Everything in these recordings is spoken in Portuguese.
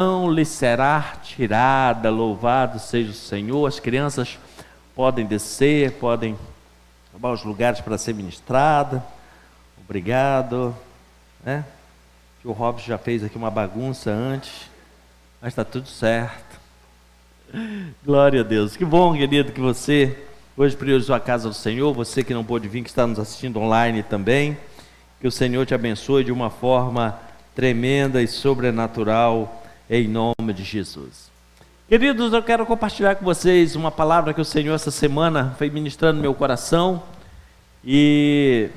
não lhe será tirada. Louvado seja o Senhor. As crianças podem descer, podem tomar os lugares para ser ministrada. Obrigado. O Robson já fez aqui uma bagunça antes, mas está tudo certo. Glória a Deus. Que bom, querido, que você hoje priorizou a casa do Senhor. Você que não pôde vir, que está nos assistindo online também, que o Senhor te abençoe de uma forma tremenda e sobrenatural, em nome de Jesus. Queridos, eu quero compartilhar com vocês uma palavra que o Senhor essa semana foi ministrando no meu coração. E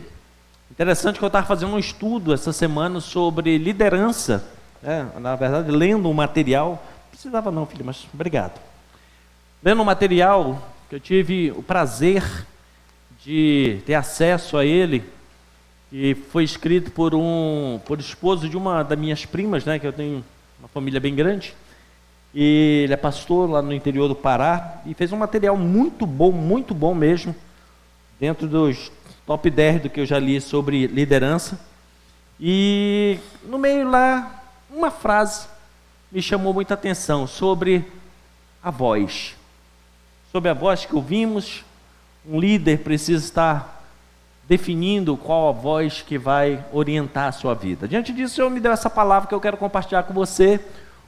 interessante que eu estava fazendo um estudo essa semana sobre liderança, na verdade lendo um material. Não precisava não, filho, mas obrigado. Lendo um material que eu tive o prazer de ter acesso a ele, e foi escrito por esposo de uma das minhas primas, que eu tenho uma família bem grande, e ele é pastor lá no interior do Pará, e fez um material muito bom mesmo, dentro dos top 10 do que eu já li sobre liderança. E no meio lá, uma frase me chamou muita atenção sobre a voz. Sobre a voz que ouvimos, um líder precisa estar definindo qual a voz que vai orientar a sua vida. Diante disso, o Senhor me deu essa palavra que eu quero compartilhar com você.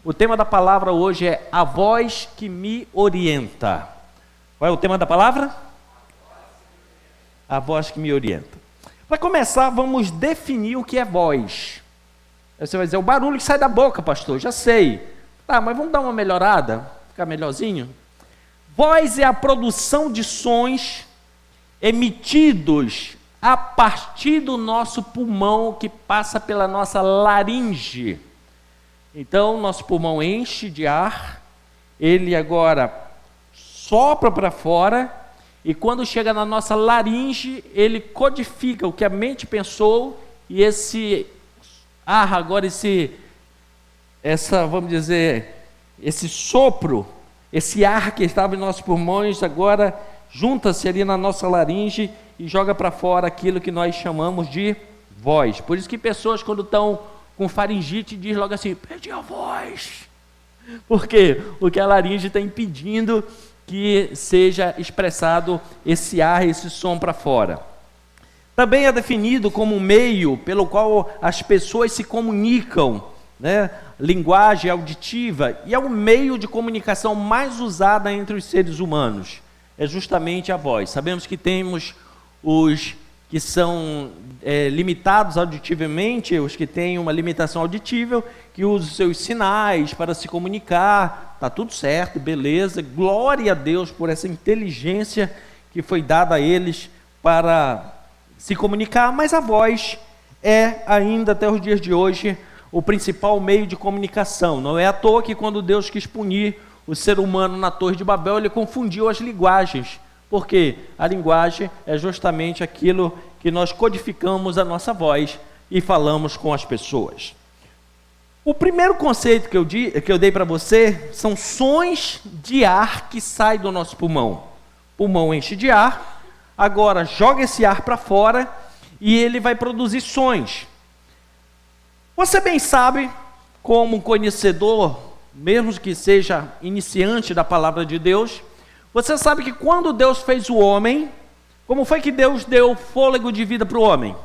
O tema da palavra hoje é a voz que me orienta. Qual é o tema da palavra? A voz que me orienta. Para começar, vamos definir o que é voz. Aí você vai dizer, o barulho que sai da boca, pastor, já sei. Tá, mas vamos dar uma melhorada, ficar melhorzinho? Voz é a produção de sons emitidos a partir do nosso pulmão, que passa pela nossa laringe. Então, nosso pulmão enche de ar, ele agora sopra para fora, e quando chega na nossa laringe, ele codifica o que a mente pensou, e esse ar agora, vamos dizer, esse sopro, esse ar que estava em nossos pulmões, agora junta-se ali na nossa laringe e joga para fora aquilo que nós chamamos de voz. Por isso que pessoas, quando estão com faringite, dizem logo assim, perdi a voz. Por quê? Porque a laringe está impedindo que seja expressado esse ar, esse som para fora. Também é definido como um meio pelo qual as pessoas se comunicam, linguagem auditiva, e é o meio de comunicação mais usada entre os seres humanos, é justamente a voz. Sabemos que temos os que são limitados auditivamente, os que têm uma limitação auditiva, que usam seus sinais para se comunicar. Está tudo certo, beleza, glória a Deus por essa inteligência que foi dada a eles para se comunicar, mas a voz é ainda até os dias de hoje o principal meio de comunicação. Não é à toa que quando Deus quis punir o ser humano na Torre de Babel, ele confundiu as linguagens, porque a linguagem é justamente aquilo que nós codificamos a nossa voz e falamos com as pessoas. O primeiro conceito que eu dei para você são sons de ar que saem do nosso pulmão. O pulmão enche de ar, agora joga esse ar para fora e ele vai produzir sons. Você bem sabe, como conhecedor, mesmo que seja iniciante da palavra de Deus, você sabe que quando Deus fez o homem, como foi que Deus deu fôlego de vida para o homem?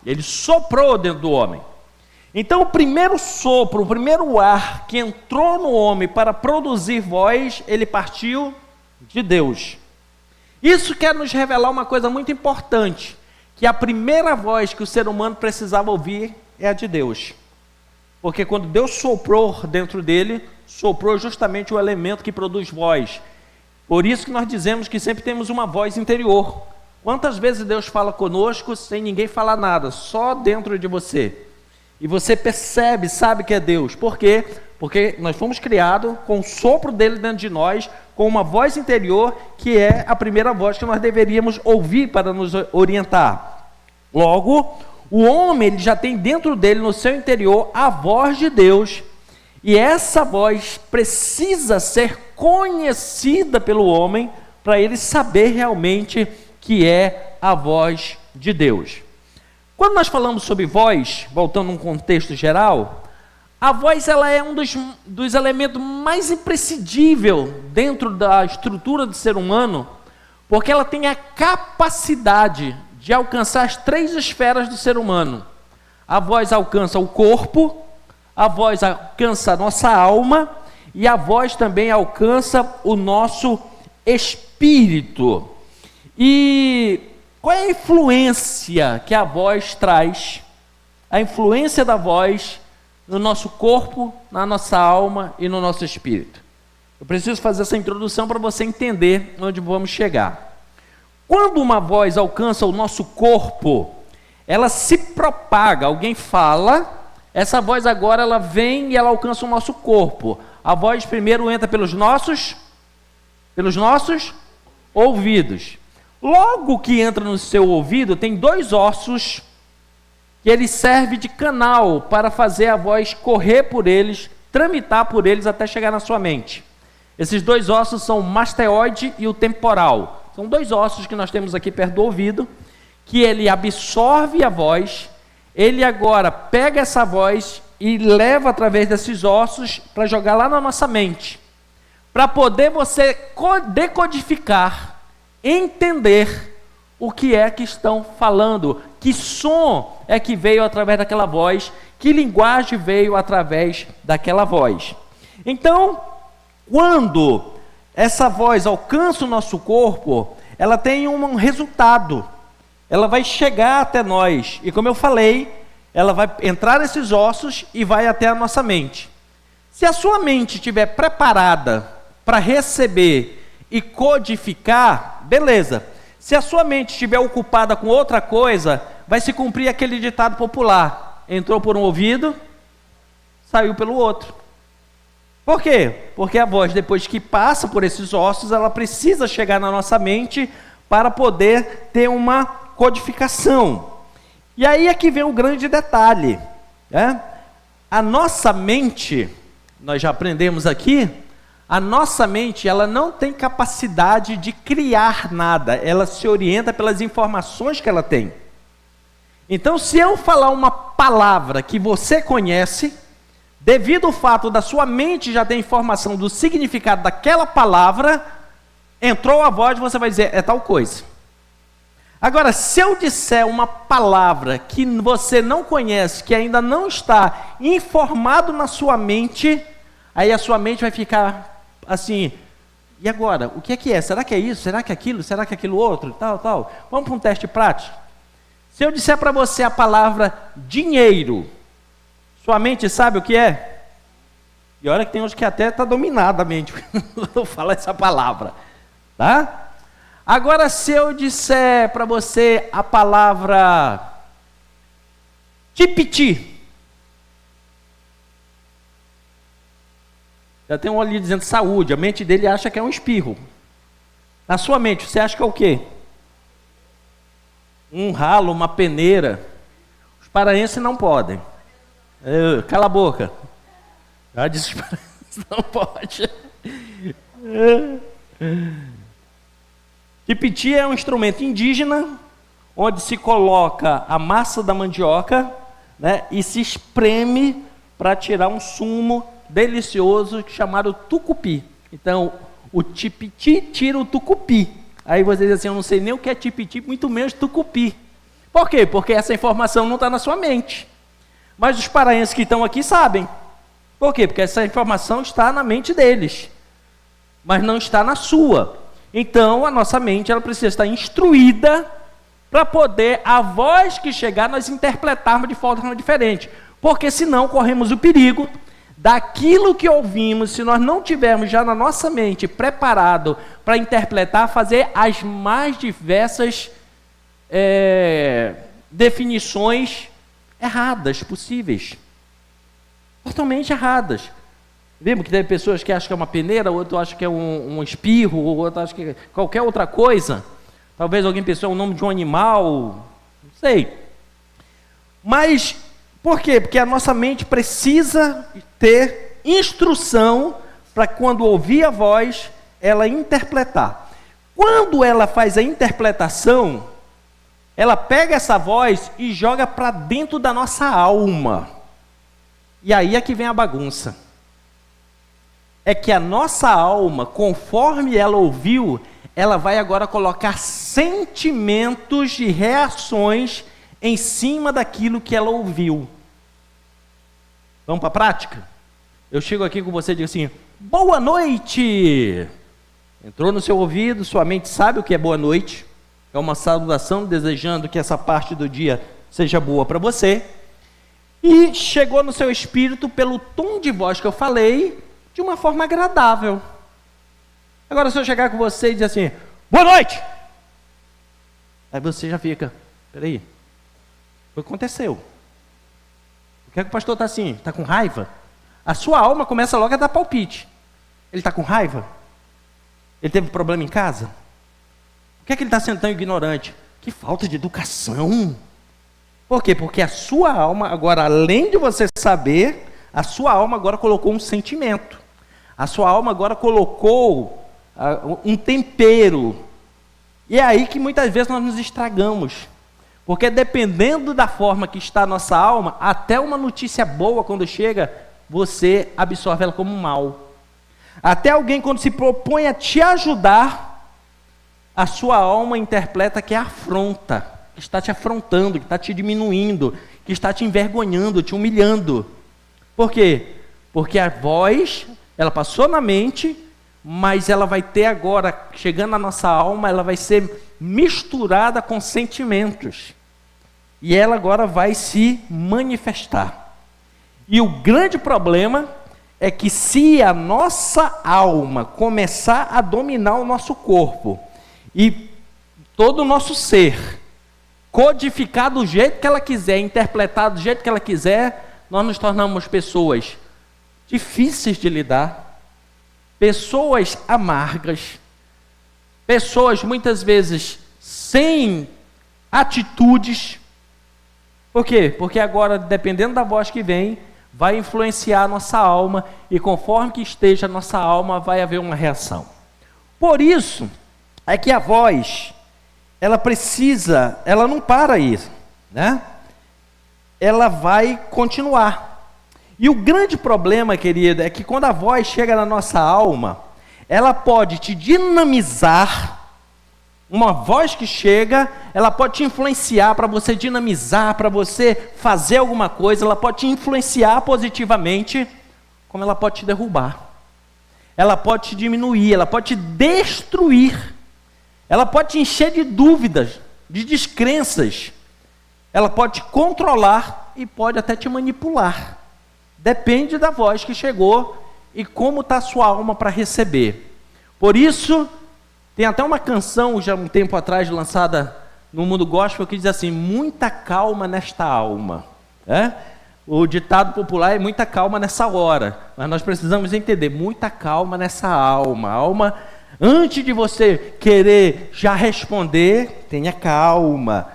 Ele soprou dentro do homem. Então o primeiro sopro, o primeiro ar que entrou no homem para produzir voz, ele partiu de Deus. Isso quer nos revelar uma coisa muito importante, que a primeira voz que o ser humano precisava ouvir é a de Deus. Porque quando Deus soprou dentro dele, soprou justamente o elemento que produz voz. Por isso que nós dizemos que sempre temos uma voz interior. Quantas vezes Deus fala conosco sem ninguém falar nada, só dentro de você? E você percebe, sabe que é Deus. Por quê? Porque nós fomos criados com o sopro dele dentro de nós, com uma voz interior, que é a primeira voz que nós deveríamos ouvir para nos orientar. Logo, o homem ele já tem dentro dele, no seu interior, a voz de Deus, e essa voz precisa ser conhecida pelo homem para ele saber realmente que é a voz de Deus. Quando nós falamos sobre voz, voltando a um contexto geral, A voz ela é um dos elementos mais imprescindíveis dentro da estrutura do ser humano, porque ela tem a capacidade de alcançar as 3 esferas do ser humano. A voz alcança o corpo, a voz alcança a nossa alma e a voz também alcança o nosso espírito. E qual é a influência que a voz traz? A influência da voz no nosso corpo, na nossa alma e no nosso espírito. Eu preciso fazer essa introdução para você entender onde vamos chegar. Quando uma voz alcança o nosso corpo, ela se propaga. Alguém fala, essa voz agora ela vem e ela alcança o nosso corpo. A voz primeiro entra pelos nossos ouvidos. Logo que entra no seu ouvido, tem 2 ossos que ele serve de canal para fazer a voz correr por eles, tramitar por eles até chegar na sua mente. Esses 2 ossos são o masteoide e o temporal. São 2 ossos que nós temos aqui perto do ouvido, que ele absorve a voz, ele agora pega essa voz e leva através desses ossos para jogar lá na nossa mente, para poder você decodificar, entender o que é que estão falando, que som é que veio através daquela voz, que linguagem veio através daquela voz. Então, quando essa voz alcança o nosso corpo, ela tem um resultado, ela vai chegar até nós, e como eu falei, ela vai entrar nesses ossos e vai até a nossa mente. Se a sua mente estiver preparada para receber e codificar, beleza. Se a sua mente estiver ocupada com outra coisa, vai se cumprir aquele ditado popular: entrou por um ouvido, saiu pelo outro. Por quê? Porque a voz, depois que passa por esses ossos, ela precisa chegar na nossa mente para poder ter uma codificação. E aí é que vem o grande detalhe, né? A nossa mente, nós já aprendemos aqui, a nossa mente, ela não tem capacidade de criar nada, ela se orienta pelas informações que ela tem. Então, se eu falar uma palavra que você conhece, devido ao fato da sua mente já ter informação do significado daquela palavra, entrou a voz, você vai dizer, é tal coisa. Agora, se eu disser uma palavra que você não conhece, que ainda não está informado na sua mente, aí a sua mente vai ficar assim, e agora? O que é? Será que é isso? Será que é aquilo? Será que é aquilo outro? Tal. Vamos para um teste prático? Se eu disser para você a palavra dinheiro, sua mente sabe o que é? E olha que tem uns que até está dominada a mente quando eu falo essa palavra, tá? Agora, se eu disser para você a palavra tipiti, já tem um ali dizendo saúde, a mente dele acha que é um espirro. Na sua mente, você acha que é o quê? Um ralo, uma peneira. Os paraenses não podem. Cala a boca. Já disse os paraenses não pode. Tipiti é um instrumento indígena, onde se coloca a massa da mandioca, né, e se espreme para tirar um sumo delicioso chamado tucupi. Então, o tipiti tira o tucupi. Aí você diz assim, eu não sei nem o que é tipiti, muito menos tucupi. Por quê? Porque essa informação não está na sua mente. Mas os paraenses que estão aqui sabem. Por quê? Porque essa informação está na mente deles, mas não está na sua. Então, a nossa mente ela precisa estar instruída para poder, a voz que chegar, nós interpretarmos de forma diferente. Porque senão corremos o perigo daquilo que ouvimos, se nós não tivermos já na nossa mente preparado para interpretar, fazer as mais diversas definições erradas possíveis. Totalmente erradas. Vimos que tem pessoas que acham que é uma peneira, outro acha que é um espirro, outro acha que é qualquer outra coisa. Talvez alguém pense que é o nome de um animal, não sei. Mas, por quê? Porque a nossa mente precisa ter instrução para quando ouvir a voz, ela interpretar. Quando ela faz a interpretação, ela pega essa voz e joga para dentro da nossa alma. E aí é que vem a bagunça. É que a nossa alma, conforme ela ouviu, ela vai agora colocar sentimentos e reações em cima daquilo que ela ouviu. Vamos para a prática? Eu chego aqui com você e digo assim: boa noite! Entrou no seu ouvido, sua mente sabe o que é boa noite. É uma saudação desejando que essa parte do dia seja boa para você. E chegou no seu espírito pelo tom de voz que eu falei, de uma forma agradável. Agora, se eu chegar com você e dizer assim: boa noite! Aí você já fica: peraí, o que aconteceu? Por que é que o pastor está assim? Está com raiva? A sua alma começa logo a dar palpite. Ele está com raiva? Ele teve problema em casa? Por que é que ele está sendo tão ignorante? Que falta de educação! Por quê? Porque a sua alma, agora, além de você saber, a sua alma agora colocou um sentimento. A sua alma agora colocou um tempero. E é aí que muitas vezes nós nos estragamos. Porque dependendo da forma que está a nossa alma, até uma notícia boa quando chega, você absorve ela como mal. Até alguém quando se propõe a te ajudar, a sua alma interpreta que é afronta. Que está te afrontando, que está te diminuindo, que está te envergonhando, te humilhando. Por quê? Porque a voz, ela passou na mente, mas ela vai ter agora, chegando na nossa alma, ela vai ser misturada com sentimentos. E ela agora vai se manifestar. E o grande problema é que se a nossa alma começar a dominar o nosso corpo, e todo o nosso ser, codificar do jeito que ela quiser, interpretar do jeito que ela quiser, nós nos tornamos pessoas difíceis de lidar, pessoas amargas, pessoas muitas vezes sem atitudes. Por quê? Porque agora, dependendo da voz que vem, vai influenciar a nossa alma, e conforme que esteja a nossa alma, vai haver uma reação. Por isso é que a voz, ela não para aí, né? Ela vai continuar. E o grande problema, querido, é que quando a voz chega na nossa alma, ela pode te dinamizar. Uma voz que chega, ela pode te influenciar para você dinamizar, para você fazer alguma coisa, ela pode te influenciar positivamente, como ela pode te derrubar. Ela pode te diminuir, ela pode te destruir. Ela pode te encher de dúvidas, de descrenças. Ela pode te controlar e pode até te manipular. Depende da voz que chegou e como está a sua alma para receber. Por isso, tem até uma canção, já um tempo atrás, lançada no mundo gospel, que diz assim: muita calma nesta alma. O ditado popular é muita calma nessa hora. Mas nós precisamos entender, muita calma nessa alma. A alma, antes de você querer já responder, tenha calma.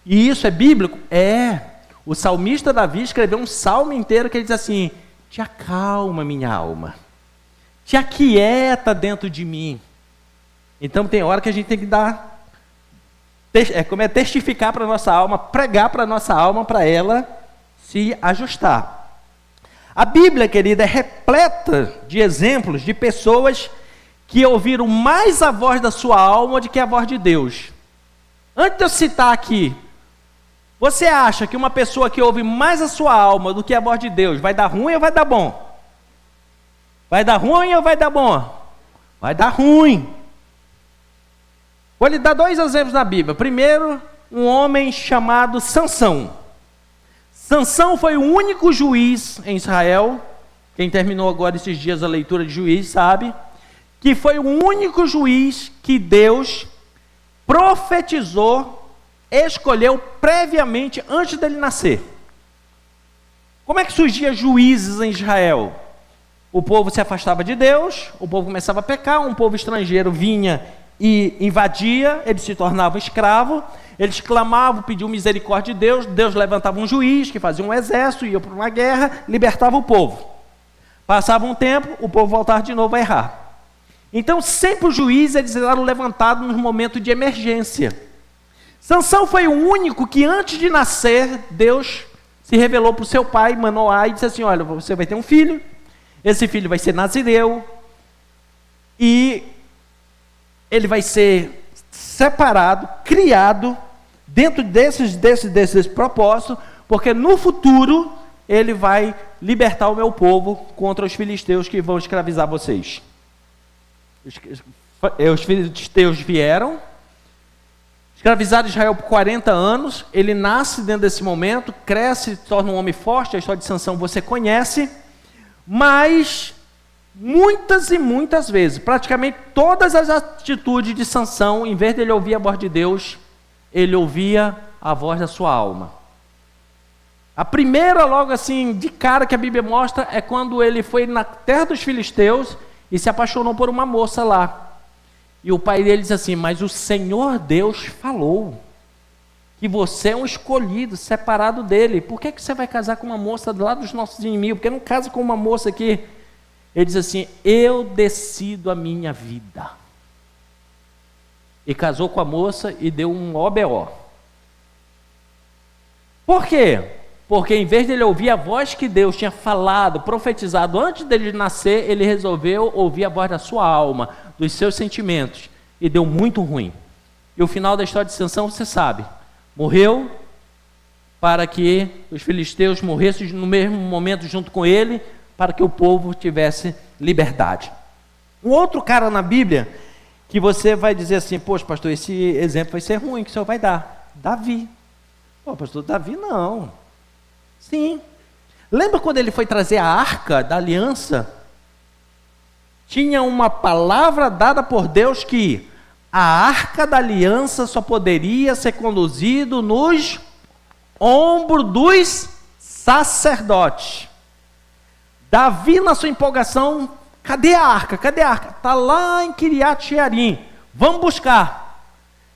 E isso é bíblico? É. O salmista Davi escreveu um salmo inteiro que ele diz assim: te acalma, minha alma. Te aquieta dentro de mim. Então tem hora que a gente tem que testificar para a nossa alma, pregar para a nossa alma, para ela se ajustar. A Bíblia, querida, é repleta de exemplos de pessoas que ouviram mais a voz da sua alma do que a voz de Deus. Antes de eu citar aqui, você acha que uma pessoa que ouve mais a sua alma do que a voz de Deus vai dar ruim ou vai dar bom? Vai dar ruim ou vai dar bom? Vai dar ruim. Vou lhe dar 2 exemplos da Bíblia. Primeiro, um homem chamado Sansão. Sansão foi o único juiz em Israel, quem terminou agora esses dias a leitura de Juízes sabe, que foi o único juiz que Deus profetizou, escolheu previamente antes dele nascer. Como é que surgia juízes em Israel? O povo se afastava de Deus, o povo começava a pecar, um povo estrangeiro vinha e invadia, eles se tornavam escravos, eles clamavam, pediam misericórdia de Deus, Deus levantava um juiz que fazia um exército, ia para uma guerra, libertava o povo. Passava um tempo, o povo voltava de novo a errar. Então sempre os juízes eles eram levantados nos momentos de emergência. Sansão foi o único que antes de nascer, Deus se se revelou para o seu pai, Manoá, e disse assim: olha, você vai ter um filho, esse filho vai ser nazireu, e ele vai ser separado, criado, dentro desse propósito, porque no futuro ele vai libertar o meu povo contra os filisteus que vão escravizar vocês. Os filisteus vieram, escravizaram Israel por 40 anos, ele nasce dentro desse momento, cresce, se torna um homem forte, a história de Sansão você conhece, mas muitas e muitas vezes, praticamente todas as atitudes de Sansão, em vez de ele ouvir a voz de Deus, ele ouvia a voz da sua alma. A primeira, logo assim, de cara que a Bíblia mostra, é quando ele foi na terra dos filisteus e se apaixonou por uma moça lá. E o pai dele diz assim: mas o Senhor Deus falou que você é um escolhido, separado dele. Por que você vai casar com uma moça lá dos nossos inimigos? Por que não casa com uma moça aqui? Ele diz assim: eu decido a minha vida. E casou com a moça e deu um OBO. Por quê? Porque em vez de ele ouvir a voz que Deus tinha falado, profetizado antes dele nascer, ele resolveu ouvir a voz da sua alma, dos seus sentimentos, e deu muito ruim. E o final da história de Sansão você sabe: morreu para que os filisteus morressem no mesmo momento junto com ele, para que o povo tivesse liberdade. Um outro cara na Bíblia que você vai dizer assim: poxa, pastor, esse exemplo vai ser ruim que o senhor vai dar. Davi. Pô, pastor, Davi não. Sim. Lembra quando ele foi trazer a arca da aliança? Tinha uma palavra dada por Deus que a arca da aliança só poderia ser conduzido nos ombros dos sacerdotes. Davi, na sua empolgação: cadê a arca? Cadê a arca? Está lá em Kiriat Jearim, vamos buscar.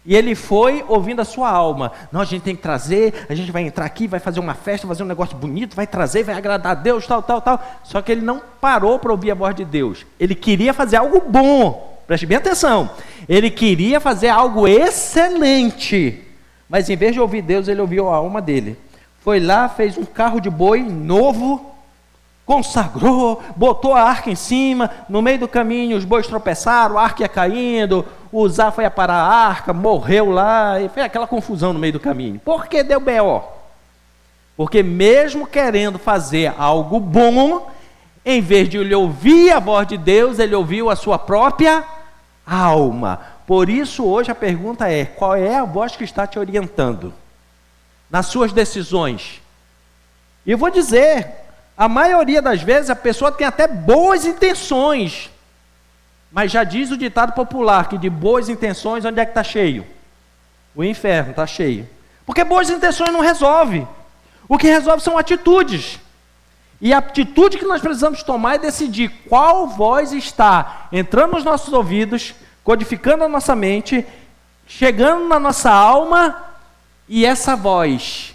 E ele foi ouvindo a sua alma: não, a gente tem que trazer, a gente vai entrar aqui, vai fazer uma festa, fazer um negócio bonito, vai trazer, vai agradar a Deus, tal. Só que ele não parou para ouvir a voz de Deus. Ele queria fazer algo bom, preste bem atenção, ele queria fazer algo excelente, mas em vez de ouvir Deus, ele ouviu a alma dele. Foi lá, fez um carro de boi novo, consagrou, botou a arca em cima, no meio do caminho os bois tropeçaram, a arca ia caindo, o Uzá foi a parar a arca, morreu lá, e foi aquela confusão no meio do caminho. Por que deu B.O.? Porque mesmo querendo fazer algo bom, em vez de ele ouvir a voz de Deus, ele ouviu a sua própria alma. Por isso hoje a pergunta é: qual é a voz que está te orientando nas suas decisões? E eu vou dizer, a maioria das vezes a pessoa tem até boas intenções, mas já diz o ditado popular que de boas intenções, onde é que está cheio? O inferno está cheio. Porque boas intenções não resolve. O que resolve são atitudes. E a atitude que nós precisamos tomar é decidir qual voz está entrando nos nossos ouvidos, codificando a nossa mente, chegando na nossa alma, e essa voz,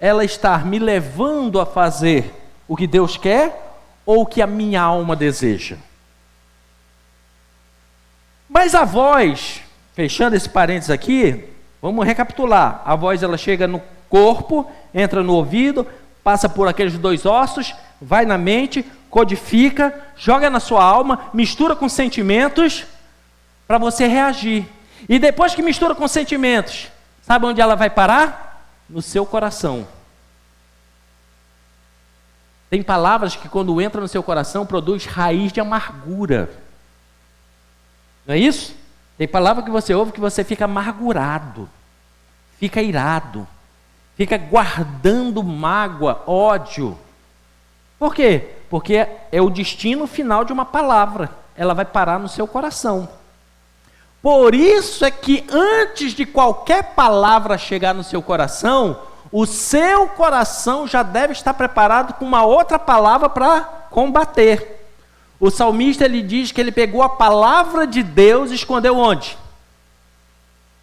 ela está me levando a fazer o que Deus quer ou o que a minha alma deseja. Mas a voz, fechando esse parênteses aqui, vamos recapitular. A voz, ela chega no corpo, entra no ouvido, passa por aqueles dois ossos, vai na mente, codifica, joga na sua alma, mistura com sentimentos para você reagir. E depois que mistura com sentimentos, sabe onde ela vai parar? No seu coração. Tem palavras que quando entra no seu coração produz raiz de amargura. Não é isso? Tem palavra que você ouve que você fica amargurado, fica irado, fica guardando mágoa, ódio. Por quê? Porque é o destino final de uma palavra. Ela vai parar no seu coração. Por isso é que antes de qualquer palavra chegar no seu coração, o seu coração já deve estar preparado com uma outra palavra para combater. O salmista, ele diz que ele pegou a palavra de Deus e escondeu onde?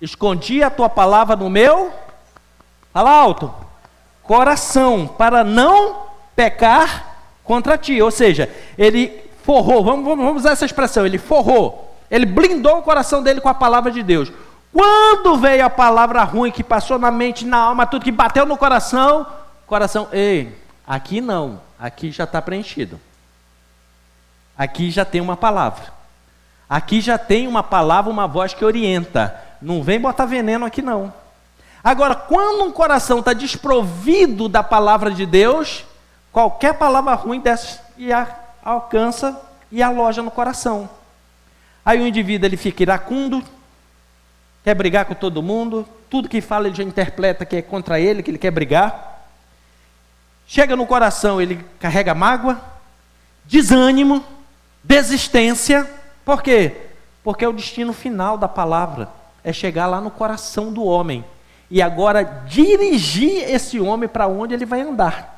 Escondi a tua palavra no meu, fala alto, coração, para não pecar contra ti. Ou seja, ele forrou, vamos usar essa expressão, ele forrou, ele blindou o coração dele com a palavra de Deus. Quando veio a palavra ruim que passou na mente, na alma, tudo que bateu no coração, coração, ei, aqui não, aqui já está preenchido. Aqui já tem uma palavra. Aqui já tem uma palavra, uma voz que orienta. Não vem botar veneno aqui não. Agora, quando um coração está desprovido da palavra de Deus, qualquer palavra ruim desce e alcança e aloja no coração. Aí o indivíduo ele fica iracundo, quer brigar com todo mundo, tudo que fala ele já interpreta que é contra ele, que ele quer brigar. Chega no coração, ele carrega mágoa, desânimo, desistência. Por quê? Porque é o destino final da palavra, é chegar lá no coração do homem. E agora dirigir esse homem para onde ele vai andar.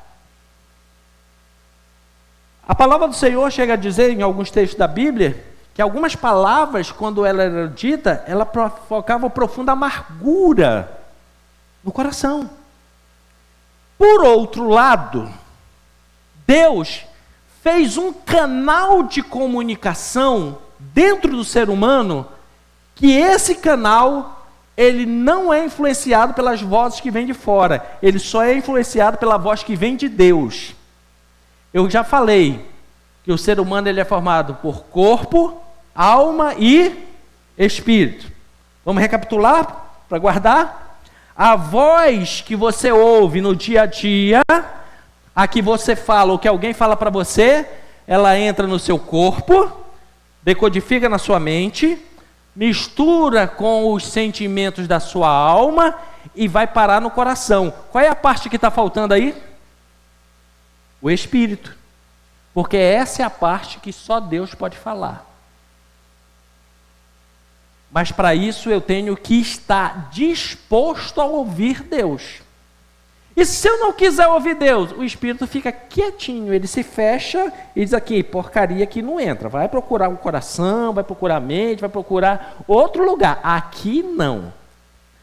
A palavra do Senhor chega a dizer em alguns textos da Bíblia, que algumas palavras, quando ela era dita, ela provocava profunda amargura no coração. Por outro lado, Deus fez um canal de comunicação dentro do ser humano, que esse canal ele não é influenciado pelas vozes que vêm de fora, ele só é influenciado pela voz que vem de Deus. Eu já falei que o ser humano ele é formado por corpo, alma e espírito. Vamos recapitular para guardar? A voz que você ouve no dia a dia, a que você fala ou que alguém fala para você, ela entra no seu corpo, decodifica na sua mente, mistura com os sentimentos da sua alma e vai parar no coração. Qual é a parte que está faltando aí? O espírito. Porque essa é a parte que só Deus pode falar. Mas para isso eu tenho que estar disposto a ouvir Deus. E se eu não quiser ouvir Deus, o espírito fica quietinho, ele se fecha e diz aqui, porcaria aqui não entra. Vai procurar o coração, vai procurar a mente, vai procurar outro lugar. Aqui não.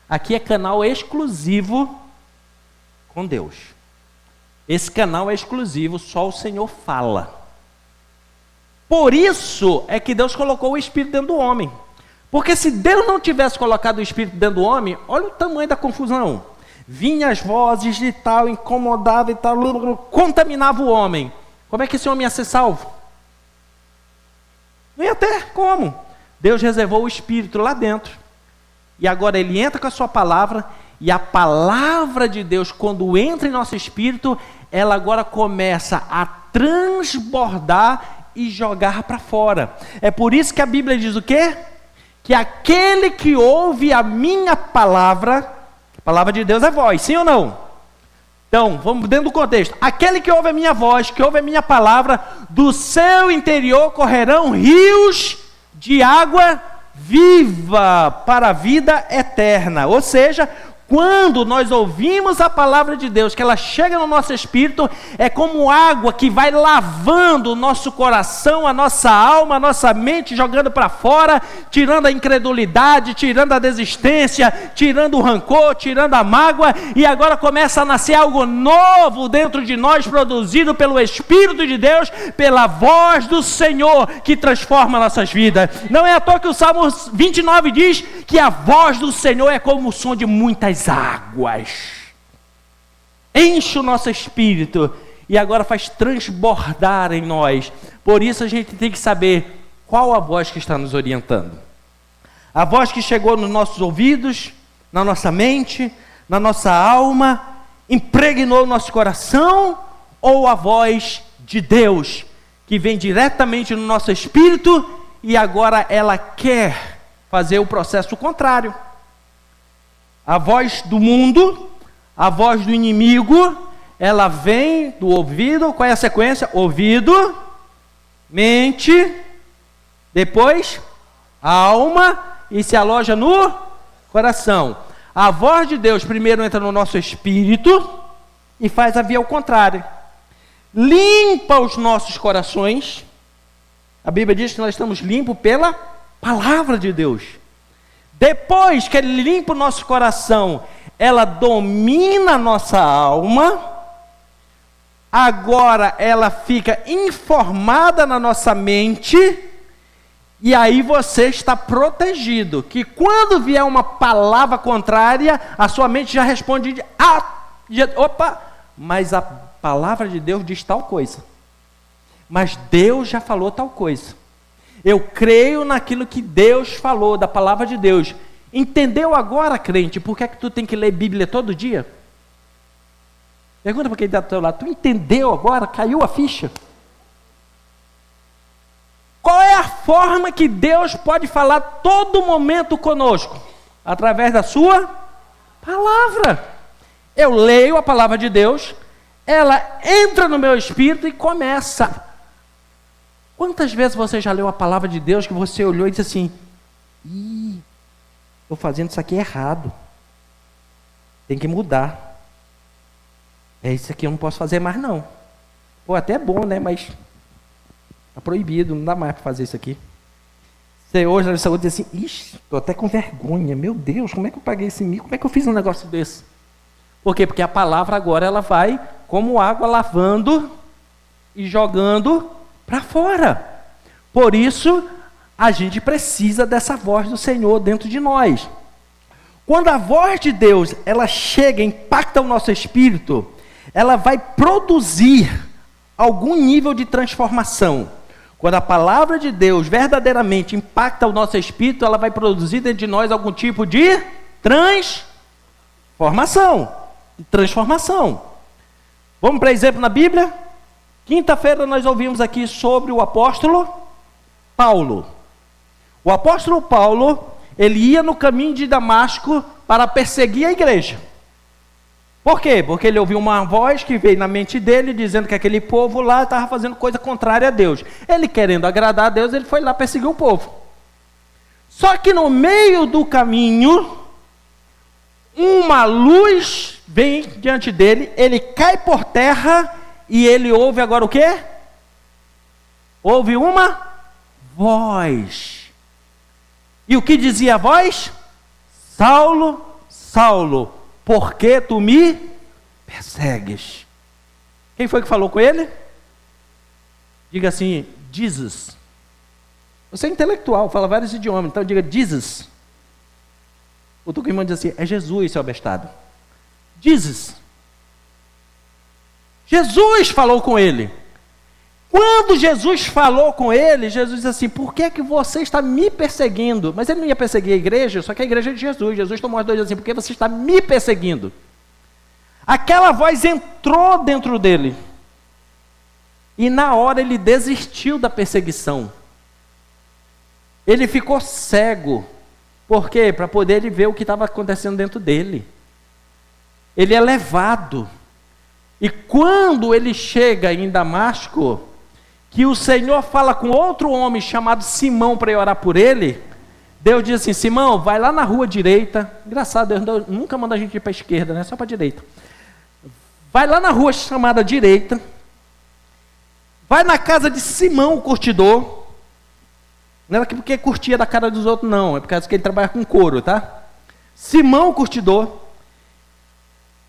Aqui é canal exclusivo com Deus. Esse canal é exclusivo, só o Senhor fala. Por isso é que Deus colocou o Espírito dentro do homem. Porque se Deus não tivesse colocado o Espírito dentro do homem, olha o tamanho da confusão. Vinha as vozes de tal, incomodava e tal, contaminava o homem. Como é que esse homem ia ser salvo? Não ia ter como. Deus reservou o Espírito lá dentro. E agora ele entra com a sua palavra, e a palavra de Deus, quando entra em nosso espírito, ela agora começa a transbordar e jogar para fora. É por isso que a Bíblia diz o quê? Que aquele que ouve a minha palavra, a palavra de Deus é voz, sim ou não? Então, vamos dentro do contexto. Aquele que ouve a minha voz, que ouve a minha palavra, do seu interior correrão rios de água viva para a vida eterna. Ou seja, quando nós ouvimos a palavra de Deus, que ela chega no nosso espírito, é como água que vai lavando o nosso coração, a nossa alma, a nossa mente, jogando para fora, tirando a incredulidade, tirando a desistência, tirando o rancor, tirando a mágoa, e agora começa a nascer algo novo dentro de nós, produzido pelo Espírito de Deus, pela voz do Senhor, que transforma nossas vidas. Não é à toa que o Salmo 29 diz que a voz do Senhor é como o som de muitas águas, enche o nosso espírito e agora faz transbordar em nós. Por isso a gente tem que saber qual a voz que está nos orientando. A voz que chegou nos nossos ouvidos, na nossa mente, na nossa alma, impregnou o nosso coração, ou a voz de Deus que vem diretamente no nosso espírito e agora ela quer fazer o processo contrário. A voz do mundo, a voz do inimigo, ela vem do ouvido. Qual é a sequência? Ouvido, mente, depois alma e se aloja no coração. A voz de Deus primeiro entra no nosso espírito e faz a via ao contrário. Limpa os nossos corações. A Bíblia diz que nós estamos limpos pela palavra de Deus. Depois que ele limpa o nosso coração, ela domina a nossa alma. Agora ela fica informada na nossa mente. E aí você está protegido. Que quando vier uma palavra contrária, a sua mente já responde: opa, mas a palavra de Deus diz tal coisa. Mas Deus já falou tal coisa. Eu creio naquilo que Deus falou, da palavra de Deus. Entendeu agora, crente, por que é que tu tem que ler Bíblia todo dia? Pergunta para quem está do teu lado, tu entendeu agora? Caiu a ficha? Qual é a forma que Deus pode falar todo momento conosco? Através da sua palavra. Eu leio a palavra de Deus, ela entra no meu espírito e começa. Quantas vezes você já leu a palavra de Deus que você olhou e disse assim, estou fazendo isso aqui errado, tem que mudar, isso aqui eu não posso fazer mais não. Pô, até é bom, né, mas está proibido, não dá mais para fazer isso aqui. Você hoje na saúde diz assim, estou até com vergonha, meu Deus, como é que eu paguei esse mico, como é que eu fiz um negócio desse? Por quê? Porque a palavra agora ela vai como água lavando e jogando para fora. Por isso, a gente precisa dessa voz do Senhor dentro de nós. Quando a voz de Deus, ela chega, impacta o nosso espírito, ela vai produzir algum nível de transformação. Quando a palavra de Deus verdadeiramente impacta o nosso espírito, ela vai produzir dentro de nós algum tipo de transformação. Vamos para exemplo na Bíblia? Quinta-feira nós ouvimos aqui sobre o apóstolo Paulo. O apóstolo Paulo, ele ia no caminho de Damasco para perseguir a igreja. Por quê? Porque ele ouviu uma voz que veio na mente dele, dizendo que aquele povo lá estava fazendo coisa contrária a Deus. Ele, querendo agradar a Deus, ele foi lá perseguir o povo. Só que no meio do caminho, uma luz vem diante dele, ele cai por terra e ele ouve agora o quê? Ouve uma voz. E o que dizia a voz? Saulo, Saulo, por que tu me persegues? Quem foi que falou com ele? Diga assim, Jesus. Você é intelectual, fala vários idiomas, então diga Jesus. O teu irmão diz assim, é Jesus, seu abestado. Jesus. Jesus falou com ele. Quando Jesus falou com ele, Jesus disse assim, por que é que você está me perseguindo? Mas ele não ia perseguir a igreja, só que a igreja é de Jesus. Jesus tomou as duas assim, por que você está me perseguindo? Aquela voz entrou dentro dele. E na hora ele desistiu da perseguição. Ele ficou cego. Por quê? Para poder ele ver o que estava acontecendo dentro dele. Ele é levado. E quando ele chega em Damasco, que o Senhor fala com outro homem chamado Simão para ir orar por ele, Deus diz assim, Simão, vai lá na rua direita. Engraçado, Deus nunca manda a gente ir para a esquerda, né? Só para a direita. Vai lá na rua chamada direita. Vai na casa de Simão, o curtidor. Não era porque curtia da cara dos outros, não. É por causa que ele trabalha com couro, tá? Simão, o curtidor.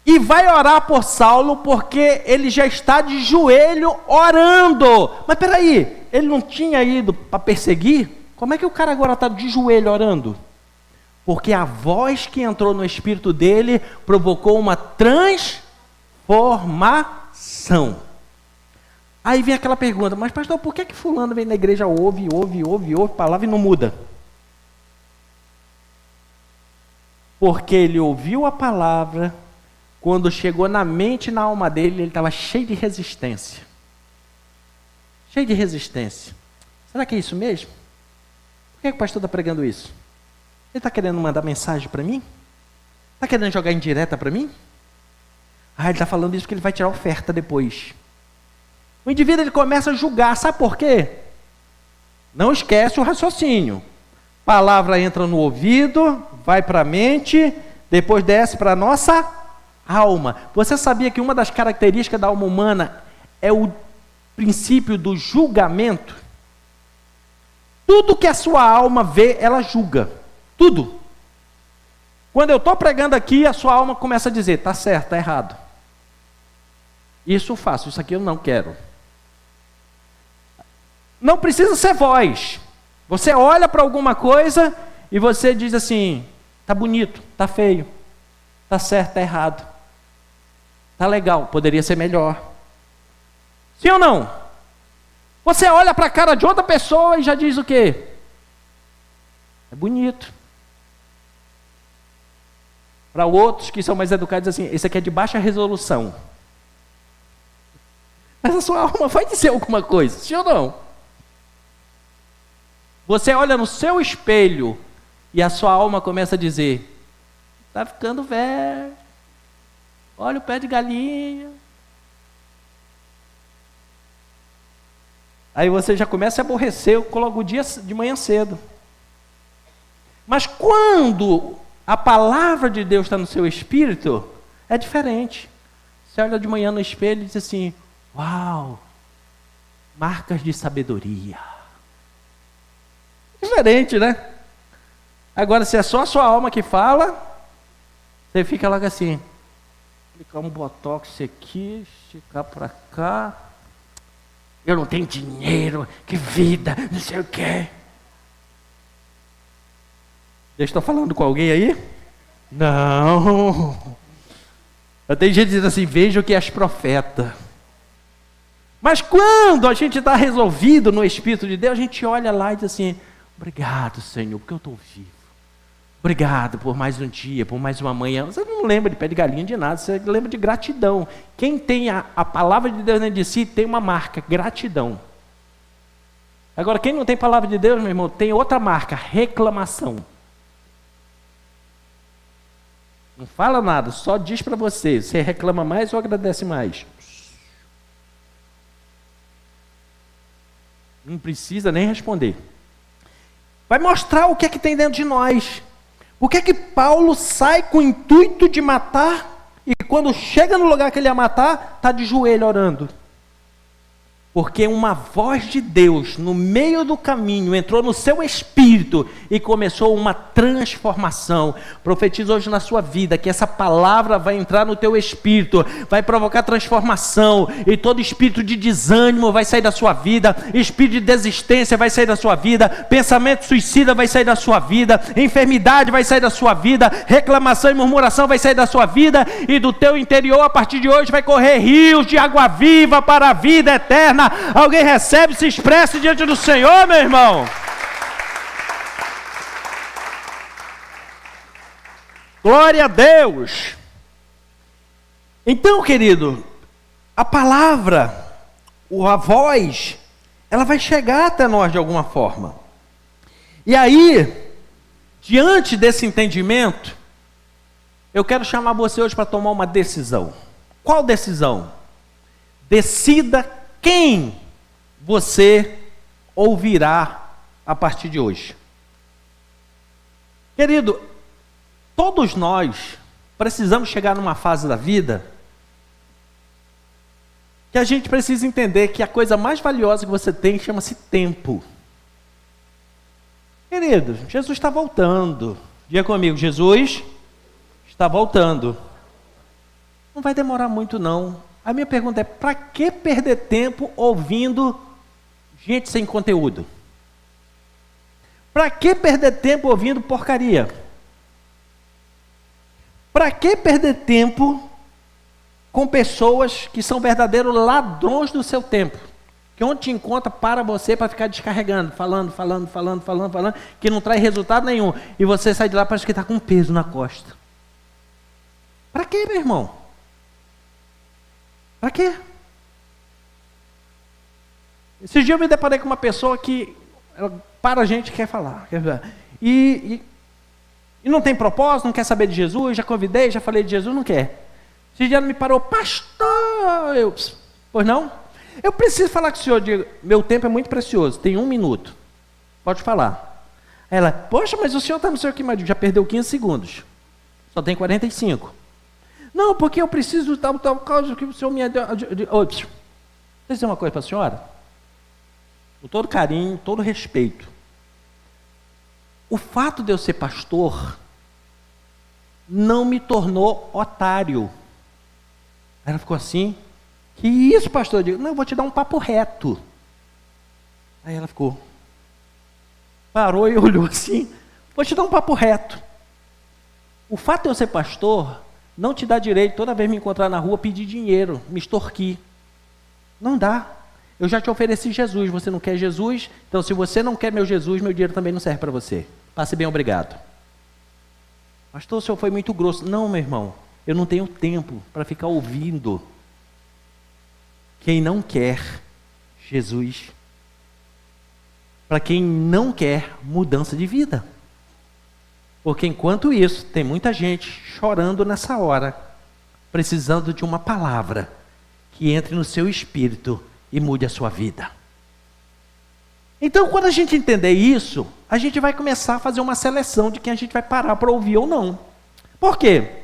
E vai orar por Saulo, porque ele já está de joelho orando. Mas peraí, ele não tinha ido para perseguir? Como é que o cara agora está de joelho orando? Porque a voz que entrou no espírito dele provocou uma transformação. Aí vem aquela pergunta, mas pastor, por que fulano vem na igreja, ouve palavra e não muda? Porque ele ouviu a palavra, quando chegou na mente e na alma dele, ele estava cheio de resistência. Cheio de resistência. Será que é isso mesmo? Por que o pastor está pregando isso? Ele está querendo mandar mensagem para mim? Está querendo jogar indireta para mim? Ele está falando isso porque ele vai tirar oferta depois. O indivíduo ele começa a julgar, sabe por quê? Não esquece o raciocínio. Palavra entra no ouvido, vai para a mente, depois desce para a nossa alma. Você sabia que uma das características da alma humana é o princípio do julgamento? Tudo que a sua alma vê, ela julga. Tudo. Quando eu estou pregando aqui, a sua alma começa a dizer, está certo, está errado. Isso eu faço, isso aqui eu não quero. Não precisa ser voz. Você olha para alguma coisa e você diz assim, está bonito, está feio, está certo, está errado. Tá legal, poderia ser melhor. Sim ou não? Você olha para a cara de outra pessoa e já diz o quê? É bonito. Para outros que são mais educados, assim, esse aqui é de baixa resolução. Mas a sua alma vai dizer alguma coisa, sim ou não? Você olha no seu espelho e a sua alma começa a dizer: está ficando velho, olha o pé de galinha. Aí você já começa a aborrecer logo o dia de manhã cedo. Mas quando a palavra de Deus está no seu espírito, é diferente. Você olha de manhã no espelho e diz assim: uau, marcas de sabedoria. Diferente, né? Agora, se é só a sua alma que fala, você fica logo assim: aplicar um botox aqui, esticar para cá. Eu não tenho dinheiro, que vida, não sei o quê. Eu estou falando com alguém aí? Não. Tem gente dizendo assim: veja o que és profeta. Mas quando a gente está resolvido no Espírito de Deus, a gente olha lá e diz assim: obrigado, Senhor, porque eu estou vivo. Obrigado por mais um dia, por mais uma manhã. Você não lembra de pé de galinha, de nada, você lembra de gratidão. Quem tem a palavra de Deus dentro de si tem uma marca: gratidão. Agora, quem não tem palavra de Deus, meu irmão, tem outra marca: reclamação. Não fala nada, só diz para você: você reclama mais ou agradece mais? Não precisa nem responder. Vai mostrar o que é que tem dentro de nós. Por que é que Paulo sai com o intuito de matar e quando chega no lugar que ele ia matar, está de joelho orando? Porque uma voz de Deus no meio do caminho entrou no seu espírito e começou uma transformação. Profetizo hoje na sua vida que essa palavra vai entrar no teu espírito, vai provocar transformação, e todo espírito de desânimo vai sair da sua vida, espírito de desistência vai sair da sua vida, pensamento suicida vai sair da sua vida, enfermidade vai sair da sua vida, reclamação e murmuração vai sair da sua vida, e do teu interior a partir de hoje vai correr rios de água viva para a vida eterna. Alguém recebe, se expresse diante do Senhor, meu irmão. Glória a Deus. Então, querido, a palavra, a voz, ela vai chegar até nós de alguma forma. E aí, diante desse entendimento, eu quero chamar você hoje para tomar uma decisão. Qual decisão? Decida quem você ouvirá a partir de hoje. Querido, todos nós precisamos chegar numa fase da vida que a gente precisa entender que a coisa mais valiosa que você tem chama-se tempo. Querido, Jesus está voltando. Diga comigo: Jesus está voltando. Não vai demorar muito não. A minha pergunta é: para que perder tempo ouvindo gente sem conteúdo? Para que perder tempo ouvindo porcaria? Para que perder tempo com pessoas que são verdadeiros ladrões do seu tempo? Que onde te encontra para você para ficar descarregando, falando, que não traz resultado nenhum. E você sai de lá, parece que está com um peso na costa. Para que, meu irmão? Para quê? Esses dias eu me deparei com uma pessoa que para a gente quer falar. E não tem propósito, não quer saber de Jesus, já convidei, já falei de Jesus, não quer. Esses dias ela me parou: pastor, pois não? Eu preciso falar com o senhor, digo, meu tempo é muito precioso, tem 1 minuto, pode falar. Aí ela: poxa, mas o senhor está não sei o que mais, já perdeu 15 segundos, só tem 45. Não, porque eu preciso tal causa que o senhor me deu. Deixa eu dizer uma coisa para a senhora, com todo carinho, todo respeito. O fato de eu ser pastor não me tornou otário. Ela ficou assim: que isso, pastor? Eu digo: não, eu vou te dar um papo reto. Aí ela ficou, parou e olhou assim: vou te dar um papo reto. O fato de eu ser pastor não te dá direito, toda vez me encontrar na rua, pedir dinheiro, me extorquir. Não dá. Eu já te ofereci Jesus, você não quer Jesus? Então, se você não quer meu Jesus, meu dinheiro também não serve para você. Passe bem, obrigado. Pastor, o senhor foi muito grosso. Não, meu irmão, eu não tenho tempo para ficar ouvindo quem não quer Jesus. Para quem não quer mudança de vida. Porque enquanto isso, tem muita gente chorando nessa hora, precisando de uma palavra que entre no seu espírito e mude a sua vida. Então, quando a gente entender isso, a gente vai começar a fazer uma seleção de quem a gente vai parar para ouvir ou não. Por quê?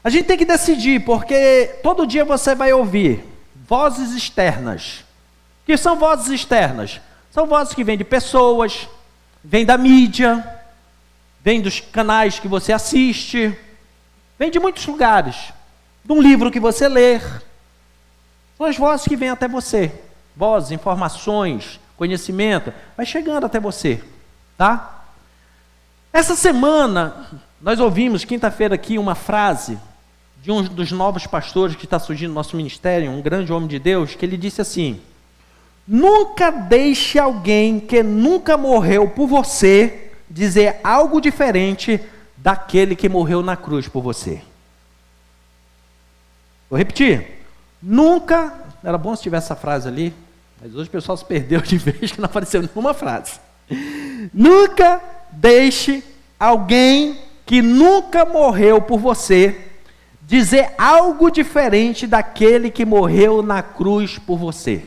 A gente tem que decidir, porque todo dia você vai ouvir vozes externas. O que são vozes externas? São vozes que vêm de pessoas, vêm da mídia, vêm dos canais que você assiste, vêm de muitos lugares, de um livro que você lê. São as vozes que vêm até você. Vozes, informações, conhecimento, vai chegando até você, tá? Essa semana, nós ouvimos, quinta-feira aqui, uma frase de um dos novos pastores que está surgindo no nosso ministério, um grande homem de Deus, que ele disse assim: nunca deixe alguém que nunca morreu por você dizer algo diferente daquele que morreu na cruz por você. Vou repetir. Nunca, era bom se tivesse essa frase ali, mas hoje o pessoal se perdeu de vez que não apareceu nenhuma frase. Nunca deixe alguém que nunca morreu por você dizer algo diferente daquele que morreu na cruz por você.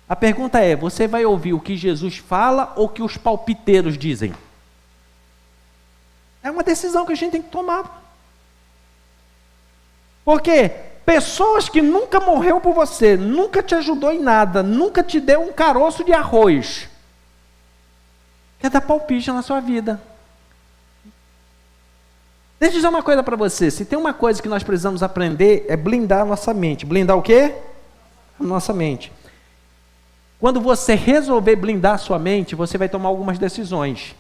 A pergunta é, você vai ouvir o que Jesus fala ou o que os palpiteiros dizem? É uma decisão que a gente tem que tomar. Porque pessoas que nunca morreu por você, nunca te ajudou em nada, nunca te deu um caroço de arroz, quer dar palpite na sua vida. Deixa eu dizer uma coisa para você, se tem uma coisa que nós precisamos aprender, é blindar a nossa mente. Blindar o quê? A nossa mente. Quando você resolver blindar a sua mente, você vai tomar algumas decisões.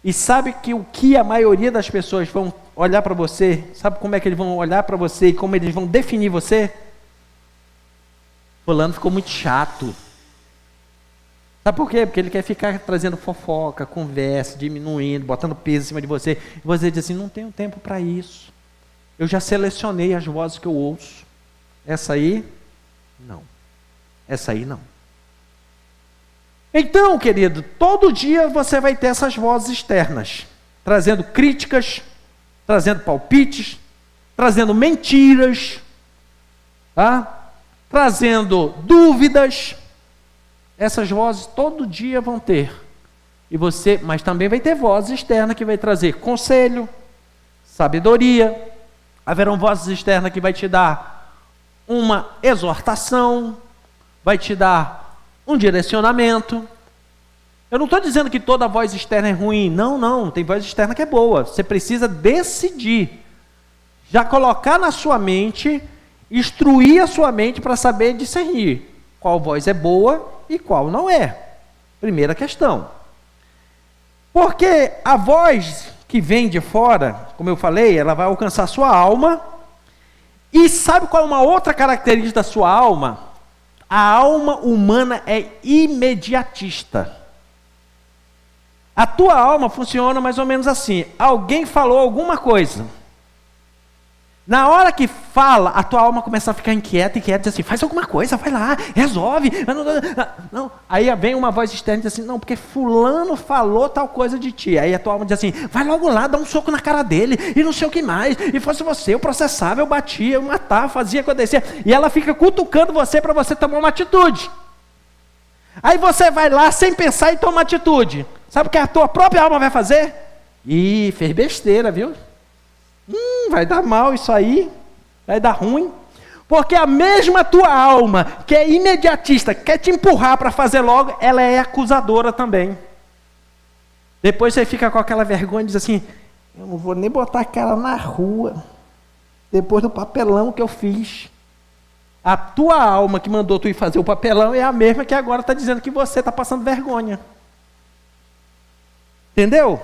E sabe que o que a maioria das pessoas vão olhar para você, sabe como é que eles vão olhar para você e como eles vão definir você? Fulano ficou muito chato. Sabe por quê? Porque ele quer ficar trazendo fofoca, conversa, diminuindo, botando peso em cima de você. E você diz assim, não tenho tempo para isso. Eu já selecionei as vozes que eu ouço. Essa aí, não. Essa aí, não. Então, querido, todo dia você vai ter essas vozes externas, trazendo críticas, trazendo palpites, trazendo mentiras, tá? Trazendo dúvidas. Essas vozes todo dia vão ter. E você, mas também vai ter vozes externas que vai trazer conselho, sabedoria. Haverão vozes externas que vai te dar uma exortação, vai te dar um direcionamento. Eu não estou dizendo que toda voz externa é ruim. Não, tem voz externa que é boa. Você precisa decidir. Já colocar na sua mente, instruir a sua mente para saber discernir qual voz é boa e qual não é. Primeira questão. Porque a voz que vem de fora, como eu falei, ela vai alcançar a sua alma. E sabe qual é uma outra característica da sua alma? A alma humana é imediatista. A tua alma funciona mais ou menos assim. Alguém falou alguma coisa. Na hora que fala, a tua alma começa a ficar inquieta, diz assim, faz alguma coisa, vai lá, resolve. Não. Aí vem uma voz externa e diz assim, não, porque fulano falou tal coisa de ti. Aí a tua alma diz assim, vai logo lá, dá um soco na cara dele, e não sei o que mais. E fosse você, eu processava, eu batia, eu matava, fazia, acontecia. E ela fica cutucando você para você tomar uma atitude. Aí você vai lá sem pensar e toma uma atitude. Sabe o que a tua própria alma vai fazer? Ih, fez besteira, viu? Vai dar mal isso aí, vai dar ruim. Porque a mesma tua alma, que é imediatista, quer te empurrar para fazer logo, ela é acusadora também. Depois você fica com aquela vergonha e diz assim, eu não vou nem botar a cara na rua, depois do papelão que eu fiz. A tua alma que mandou tu ir fazer o papelão é a mesma que agora está dizendo que você está passando vergonha. Entendeu?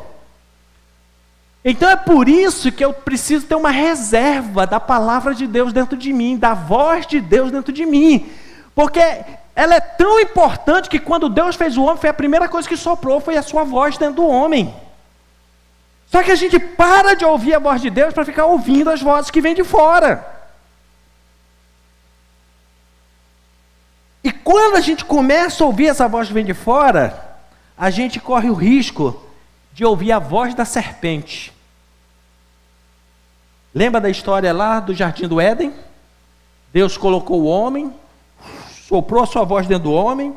Então é por isso que eu preciso ter uma reserva da palavra de Deus dentro de mim, da voz de Deus dentro de mim. Porque ela é tão importante que quando Deus fez o homem, foi a primeira coisa que soprou, foi a sua voz dentro do homem. Só que a gente para de ouvir a voz de Deus para ficar ouvindo as vozes que vêm de fora. E quando a gente começa a ouvir essa voz que vem de fora, a gente corre o risco de ouvir a voz da serpente. Lembra da história lá do Jardim do Éden? Deus colocou o homem, soprou a sua voz dentro do homem.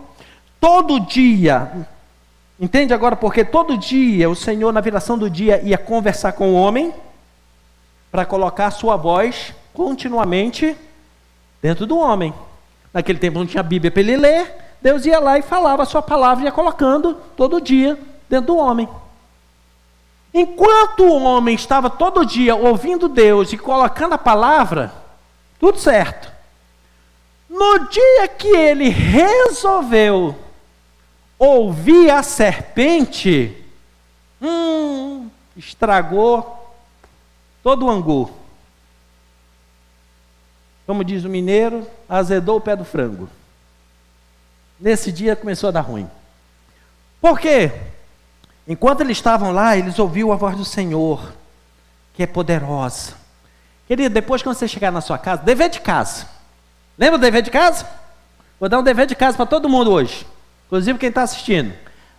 Todo dia, entende agora porque todo dia o Senhor, na viração do dia, ia conversar com o homem para colocar a sua voz continuamente dentro do homem. Naquele tempo não tinha Bíblia para ele ler, Deus ia lá e falava a sua palavra e ia colocando todo dia dentro do homem. Enquanto o homem estava todo dia ouvindo Deus e colocando a palavra, tudo certo. No dia que ele resolveu ouvir a serpente, estragou todo o angu. Como diz o mineiro, azedou o pé do frango. Nesse dia começou a dar ruim. Por quê? Enquanto eles estavam lá, eles ouviram a voz do Senhor, que é poderosa. Querido, depois que você chegar na sua casa, dever de casa. Lembra do dever de casa? Vou dar um dever de casa para todo mundo hoje. Inclusive quem está assistindo.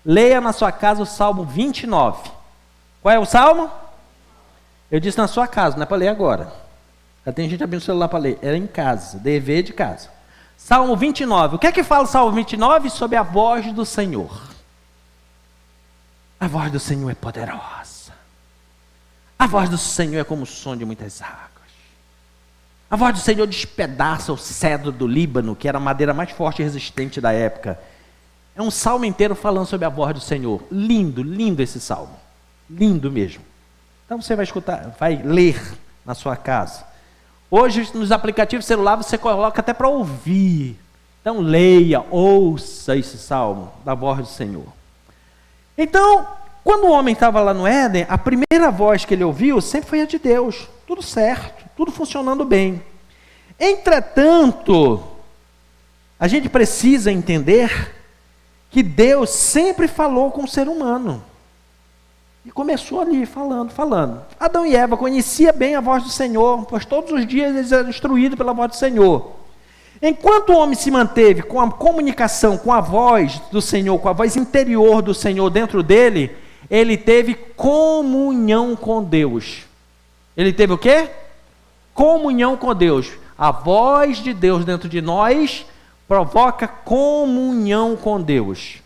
Leia na sua casa o Salmo 29. Qual é o Salmo? Eu disse na sua casa, não é para ler agora. Já tem gente abrindo o celular para ler. Era em casa, dever de casa. Salmo 29. O que é que fala o Salmo 29? Sobre a voz do Senhor. A voz do Senhor é poderosa. A voz do Senhor é como o som de muitas águas. A voz do Senhor despedaça o cedro do Líbano, que era a madeira mais forte e resistente da época. É um salmo inteiro falando sobre a voz do Senhor. Lindo, lindo esse salmo. Lindo mesmo. Então você vai escutar, vai ler na sua casa. Hoje nos aplicativos celular você coloca até para ouvir. Então leia, ouça esse salmo da voz do Senhor. Então, quando o homem estava lá no Éden, a primeira voz que ele ouviu sempre foi a de Deus. Tudo certo, tudo funcionando bem. Entretanto, a gente precisa entender que Deus sempre falou com o ser humano. E começou ali, falando. Adão e Eva conheciam bem a voz do Senhor, pois todos os dias eles eram instruídos pela voz do Senhor. Enquanto o homem se manteve com a comunicação, com a voz do Senhor, com a voz interior do Senhor dentro dele, ele teve comunhão com Deus. Ele teve o quê? Comunhão com Deus. A voz de Deus dentro de nós provoca comunhão com Deus.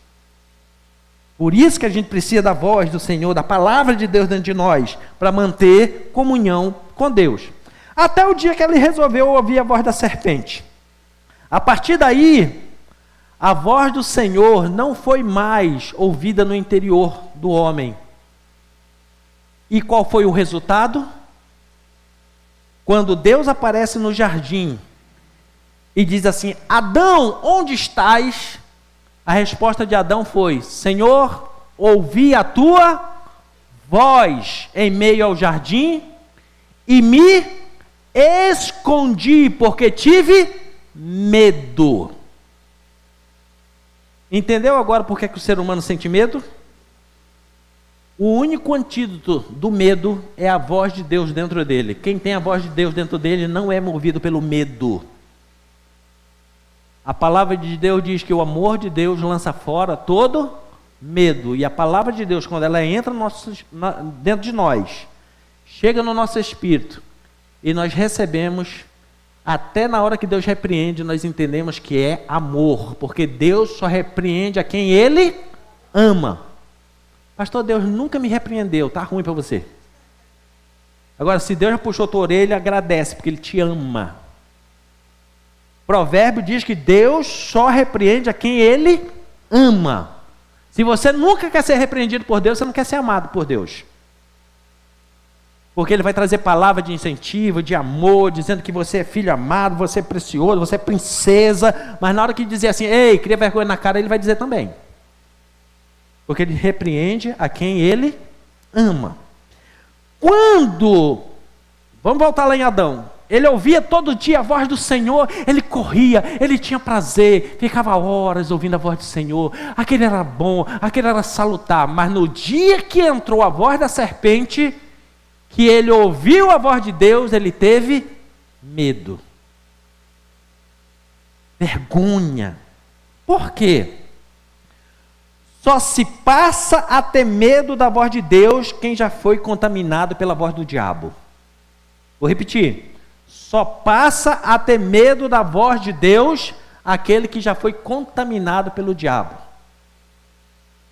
Por isso que a gente precisa da voz do Senhor, da palavra de Deus dentro de nós, para manter comunhão com Deus. Até o dia que ele resolveu ouvir a voz da serpente. A partir daí, a voz do Senhor não foi mais ouvida no interior do homem. E qual foi o resultado? Quando Deus aparece no jardim e diz assim: Adão, onde estás? A resposta de Adão foi: Senhor, ouvi a tua voz em meio ao jardim e me escondi porque tive medo. Entendeu agora por que o ser humano sente medo? O único antídoto do medo é a voz de Deus dentro dele. Quem tem a voz de Deus dentro dele não é movido pelo medo. A palavra de Deus diz que o amor de Deus lança fora todo medo. E a palavra de Deus, quando ela entra dentro de nós, chega no nosso espírito, e nós recebemos, até na hora que Deus repreende, nós entendemos que é amor. Porque Deus só repreende a quem Ele ama. Pastor, Deus nunca me repreendeu, tá ruim para você. Agora, se Deus já puxou tua orelha, agradece, porque Ele te ama. Provérbio diz que Deus só repreende a quem Ele ama. Se você nunca quer ser repreendido por Deus, você não quer ser amado por Deus. Porque Ele vai trazer palavra de incentivo, de amor, dizendo que você é filho amado, você é precioso, você é princesa. Mas na hora que dizer assim, ei, cria vergonha na cara, Ele vai dizer também. Porque Ele repreende a quem Ele ama. quando, vamos voltar lá em Adão, ele ouvia todo dia a voz do Senhor, ele corria, ele tinha prazer, ficava horas ouvindo a voz do Senhor, aquele era bom, aquele era salutar, mas no dia que entrou a voz da serpente, que ele ouviu a voz de Deus, ele teve medo, vergonha. Por quê? Só se passa a ter medo da voz de Deus quem já foi contaminado pela voz do diabo. Vou repetir. Só passa a ter medo da voz de Deus aquele que já foi contaminado pelo diabo.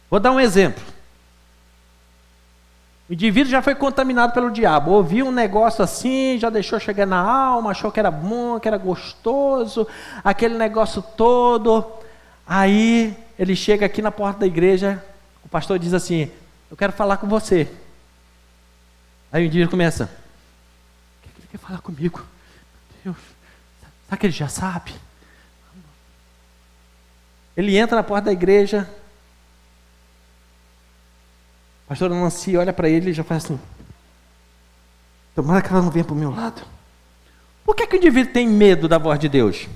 Vou dar um exemplo. O indivíduo já foi contaminado pelo diabo, ouviu um negócio assim, já deixou chegar na alma, achou que era bom, que era gostoso, aquele negócio todo. Aí ele chega aqui na porta da igreja, o pastor diz assim: eu quero falar com você. Aí o indivíduo começa: o que ele quer falar comigo? Meu Deus, será que ele já sabe? Ele entra na porta da igreja, a pastora Nancy olha para ele e já faz assim: tomara que ela não venha para o meu lado. Por que o indivíduo tem medo da voz de Deus?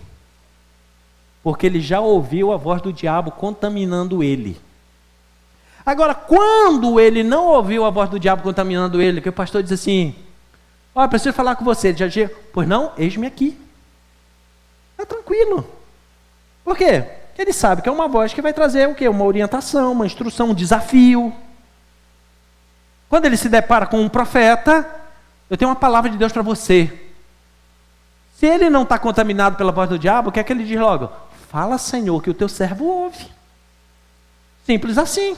Porque ele já ouviu a voz do diabo contaminando ele. Agora, quando ele não ouviu a voz do diabo contaminando ele, que o pastor diz assim: ó, preciso falar com você. Ele já diz: pois não, eis-me aqui. Está tranquilo. Por quê? Porque ele sabe que é uma voz que vai trazer o quê? Uma orientação, uma instrução, um desafio. Quando ele se depara com um profeta, eu tenho uma palavra de Deus para você. Se ele não está contaminado pela voz do diabo, o que é que ele diz logo? Fala, Senhor, que o teu servo ouve. Simples assim.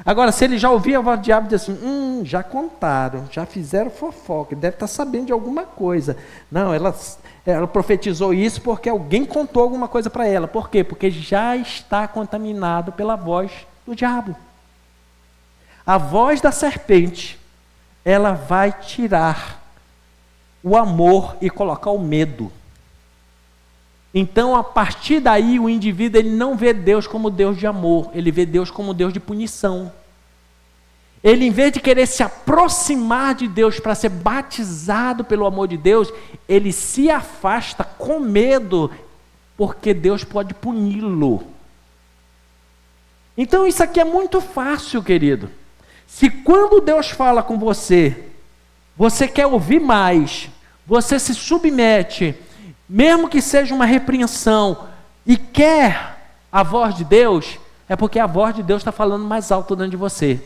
Agora, se ele já ouvia a voz do diabo e diz assim: já contaram, já fizeram fofoca, deve estar sabendo de alguma coisa. Não, ela profetizou isso porque alguém contou alguma coisa para ela. Por quê? Porque já está contaminado pela voz do diabo. A voz da serpente, ela vai tirar o amor e colocar o medo. Então, a partir daí, o indivíduo ele não vê Deus como Deus de amor, ele vê Deus como Deus de punição. Ele, em vez de querer se aproximar de Deus para ser batizado pelo amor de Deus, ele se afasta com medo, porque Deus pode puni-lo. Então, isso aqui é muito fácil, querido. Se quando Deus fala com você, você quer ouvir mais, você se submete, mesmo que seja uma repreensão, e quer a voz de Deus, é porque a voz de Deus está falando mais alto dentro de você.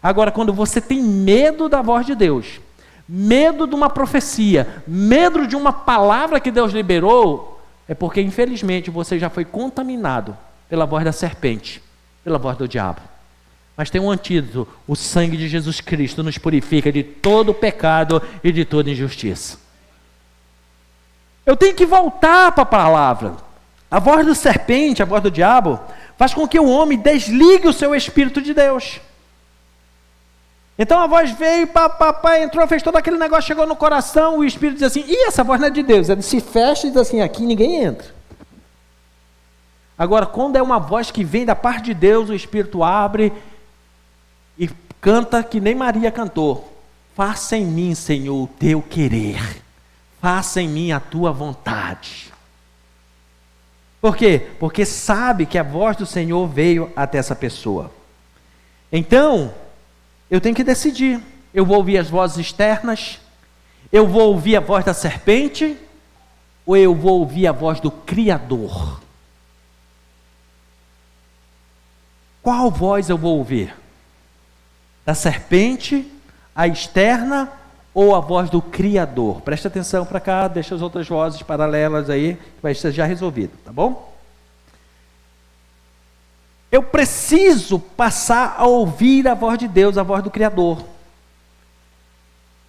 Agora, quando você tem medo da voz de Deus, medo de uma profecia, medo de uma palavra que Deus liberou, é porque, infelizmente, você já foi contaminado pela voz da serpente, pela voz do diabo. Mas tem um antídoto: o sangue de Jesus Cristo nos purifica de todo pecado e de toda injustiça. Eu tenho que voltar para a palavra. A voz da serpente, a voz do diabo, faz com que o homem desligue o seu espírito de Deus. Então a voz veio, entrou, fez todo aquele negócio, chegou no coração, o espírito diz assim: ih, essa voz não é de Deus. Ele se fecha e diz assim: aqui ninguém entra. Agora, quando é uma voz que vem da parte de Deus, o espírito abre e canta que nem Maria cantou: faça em mim, Senhor, o teu querer. Faça em mim a tua vontade. Por quê? Porque sabe que a voz do Senhor veio até essa pessoa. Então, eu tenho que decidir: eu vou ouvir as vozes externas, eu vou ouvir a voz da serpente, ou eu vou ouvir a voz do Criador? Qual voz eu vou ouvir? Da serpente, a externa, ou a voz do Criador? Presta atenção para cá, deixa as outras vozes paralelas aí, que vai ser já resolvido, tá bom? Eu preciso passar a ouvir a voz de Deus, a voz do Criador.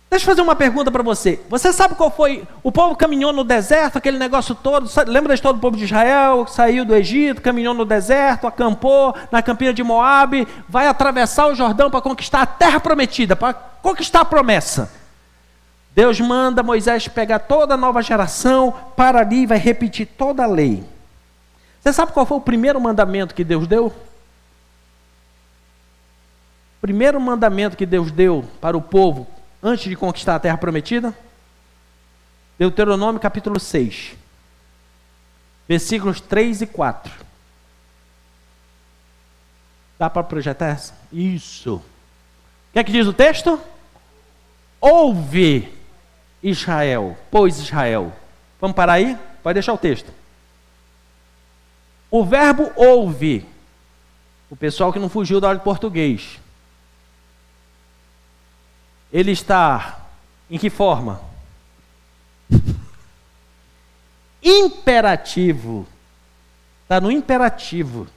Deixa eu fazer uma pergunta para você. Você sabe qual foi? O povo caminhou no deserto, aquele negócio todo. Lembra da história do povo de Israel, que saiu do Egito, caminhou no deserto, acampou na campina de Moabe, vai atravessar o Jordão para conquistar a terra prometida, para conquistar a promessa. Deus manda Moisés pegar toda a nova geração, para ali e vai repetir toda a lei. Você sabe qual foi o primeiro mandamento que Deus deu? O primeiro mandamento que Deus deu para o povo antes de conquistar a terra prometida? Deuteronômio capítulo 6, versículos 3 e 4. Dá para projetar essa? Isso. O que é que diz o texto? Ouve, Israel, pois Israel. Vamos parar aí? Pode deixar o texto. O verbo ouve, o pessoal que não fugiu da aula de português, ele está em que forma? Imperativo. Está no imperativo.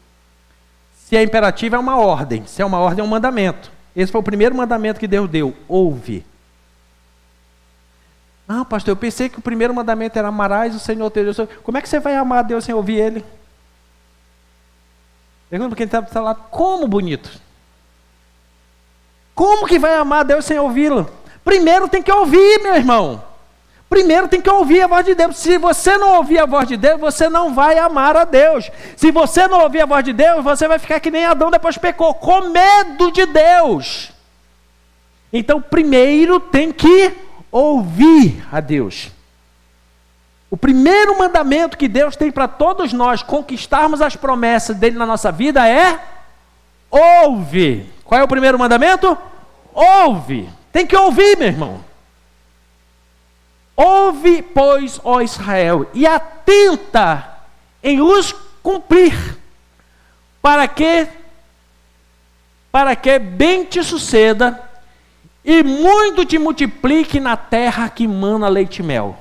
Se é imperativo é uma ordem, se é uma ordem é um mandamento. Esse foi o primeiro mandamento que Deus deu, ouve. Não, pastor, eu pensei que o primeiro mandamento era amarás o Senhor teu Deus. Como é que você vai amar a Deus sem ouvir Ele? Pergunta para quem está lá, como bonito? Como que vai amar a Deus sem ouvi-lo? Primeiro tem que ouvir, meu irmão. Primeiro tem que ouvir a voz de Deus. Se você não ouvir a voz de Deus, você não vai amar a Deus. Se você não ouvir a voz de Deus, você vai ficar que nem Adão depois pecou, com medo de Deus. Então, primeiro tem que ouvir a Deus. O primeiro mandamento que Deus tem para todos nós conquistarmos as promessas dele na nossa vida é ouve. Qual é o primeiro mandamento? Ouve. Tem que ouvir, meu irmão. Ouve, pois, ó Israel, e atenta em os cumprir, para que bem te suceda e muito te multiplique na terra que mana leite e mel.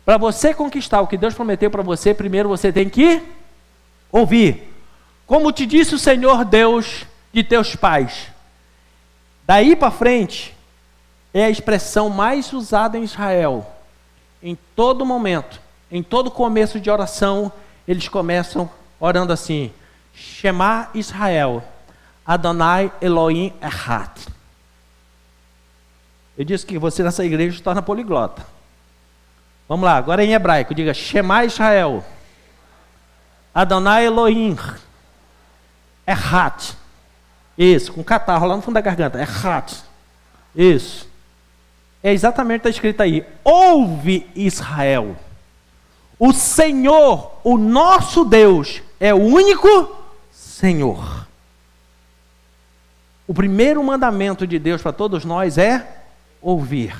Para você conquistar o que Deus prometeu para você, primeiro você tem que ouvir. Como te disse o Senhor Deus de teus pais. Daí para frente, é a expressão mais usada em Israel. Em todo momento, em todo começo de oração, eles começam orando assim: Shema Israel, Adonai Elohim Echad. Eu disse que você nessa igreja se torna poliglota. Vamos lá, agora em hebraico, diga Shema Israel, Adonai Elohim Echad. Isso, com catarro lá no fundo da garganta, Echad. Isso. É exatamente o que está escrito aí. Ouve, Israel. O Senhor, o nosso Deus, é o único Senhor. O primeiro mandamento de Deus para todos nós é ouvir.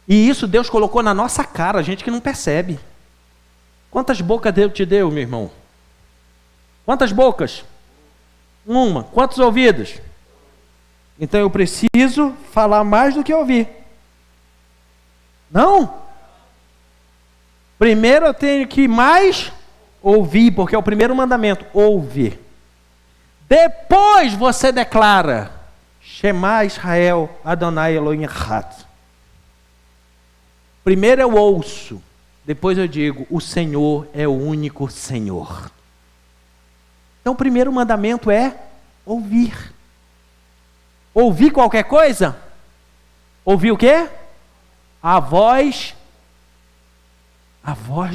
E isso Deus colocou na nossa cara, a gente que não percebe. Quantas bocas Deus te deu, meu irmão? Quantas bocas? Uma. Quantos ouvidos? Então eu preciso falar mais do que ouvir. Não? Primeiro eu tenho que mais ouvir, porque é o primeiro mandamento, ouvir. Depois você declara, Shema Israel, Adonai Elohim Echad. Primeiro eu ouço, depois eu digo, o Senhor é o único Senhor. Então o primeiro mandamento é ouvir. Ouvir qualquer coisa? Ouvir o quê? A voz